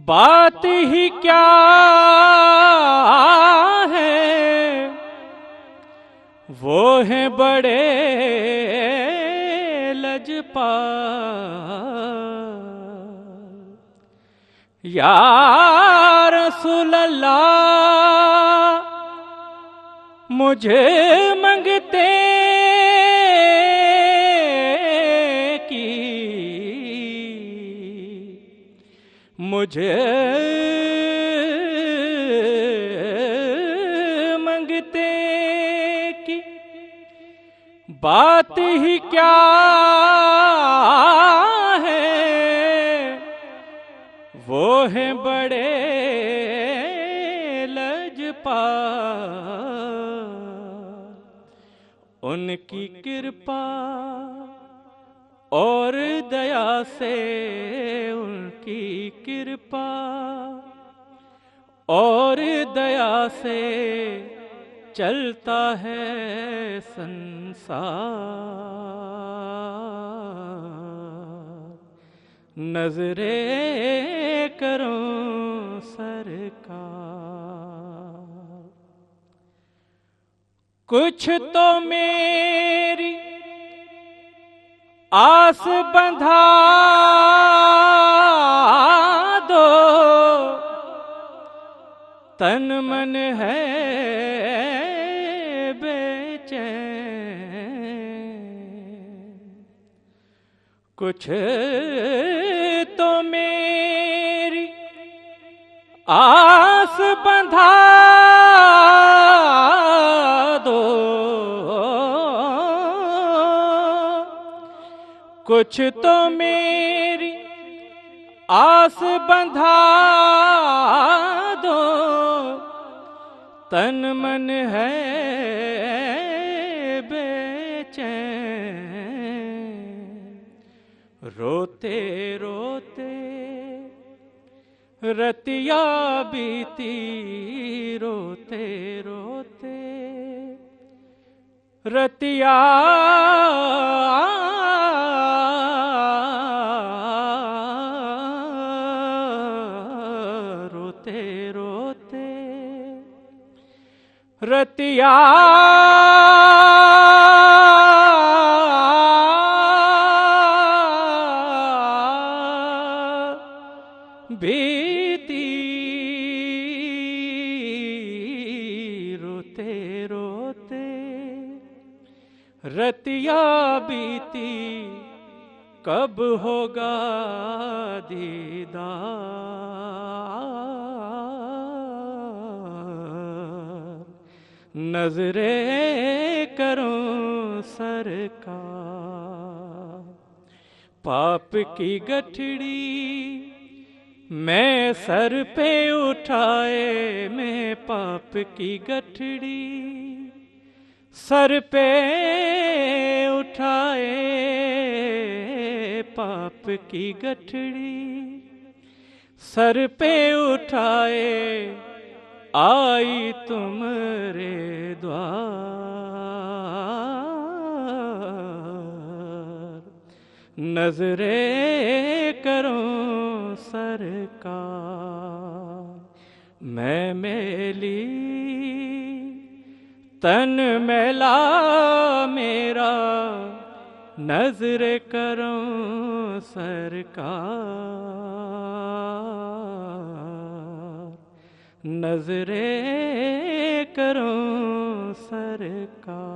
Speaker 2: बात ही क्या है वो है बड़े लजपाल या रसूल अल्लाह मुझे मंगते की मुझे मंगते की बात ही क्या है वो है बड़े लजपाल उनकी कृपा और दया से उनकी कृपा और दया से चलता है संसार नजरे करो सरकार। कुछ तो मेरी आस बंधा दो तन मन है बेचैन कुछ तो मेरी आस बंधा दो, कुछ तो मेरी आस बंधा दो, तन मन है बेचैन, रोते रोते रतिया बीती, रोते रोते रतिया रोते रोते रतिया बीती, रोते रोते रतिया बीती, कब होगा दीदार, नजरे करो सरकार, पाप की गठड़ी मैं सर पे उठाए, मैं पाप की गठड़ी सर पे उठाए, पाप की गठड़ी सर पे उठाए, आई तुम्हारे द्वार, नजरे करो सरकार, मैं मैली तन मैला मेरा, नजर करो सरकार, नजरे करो सरकार।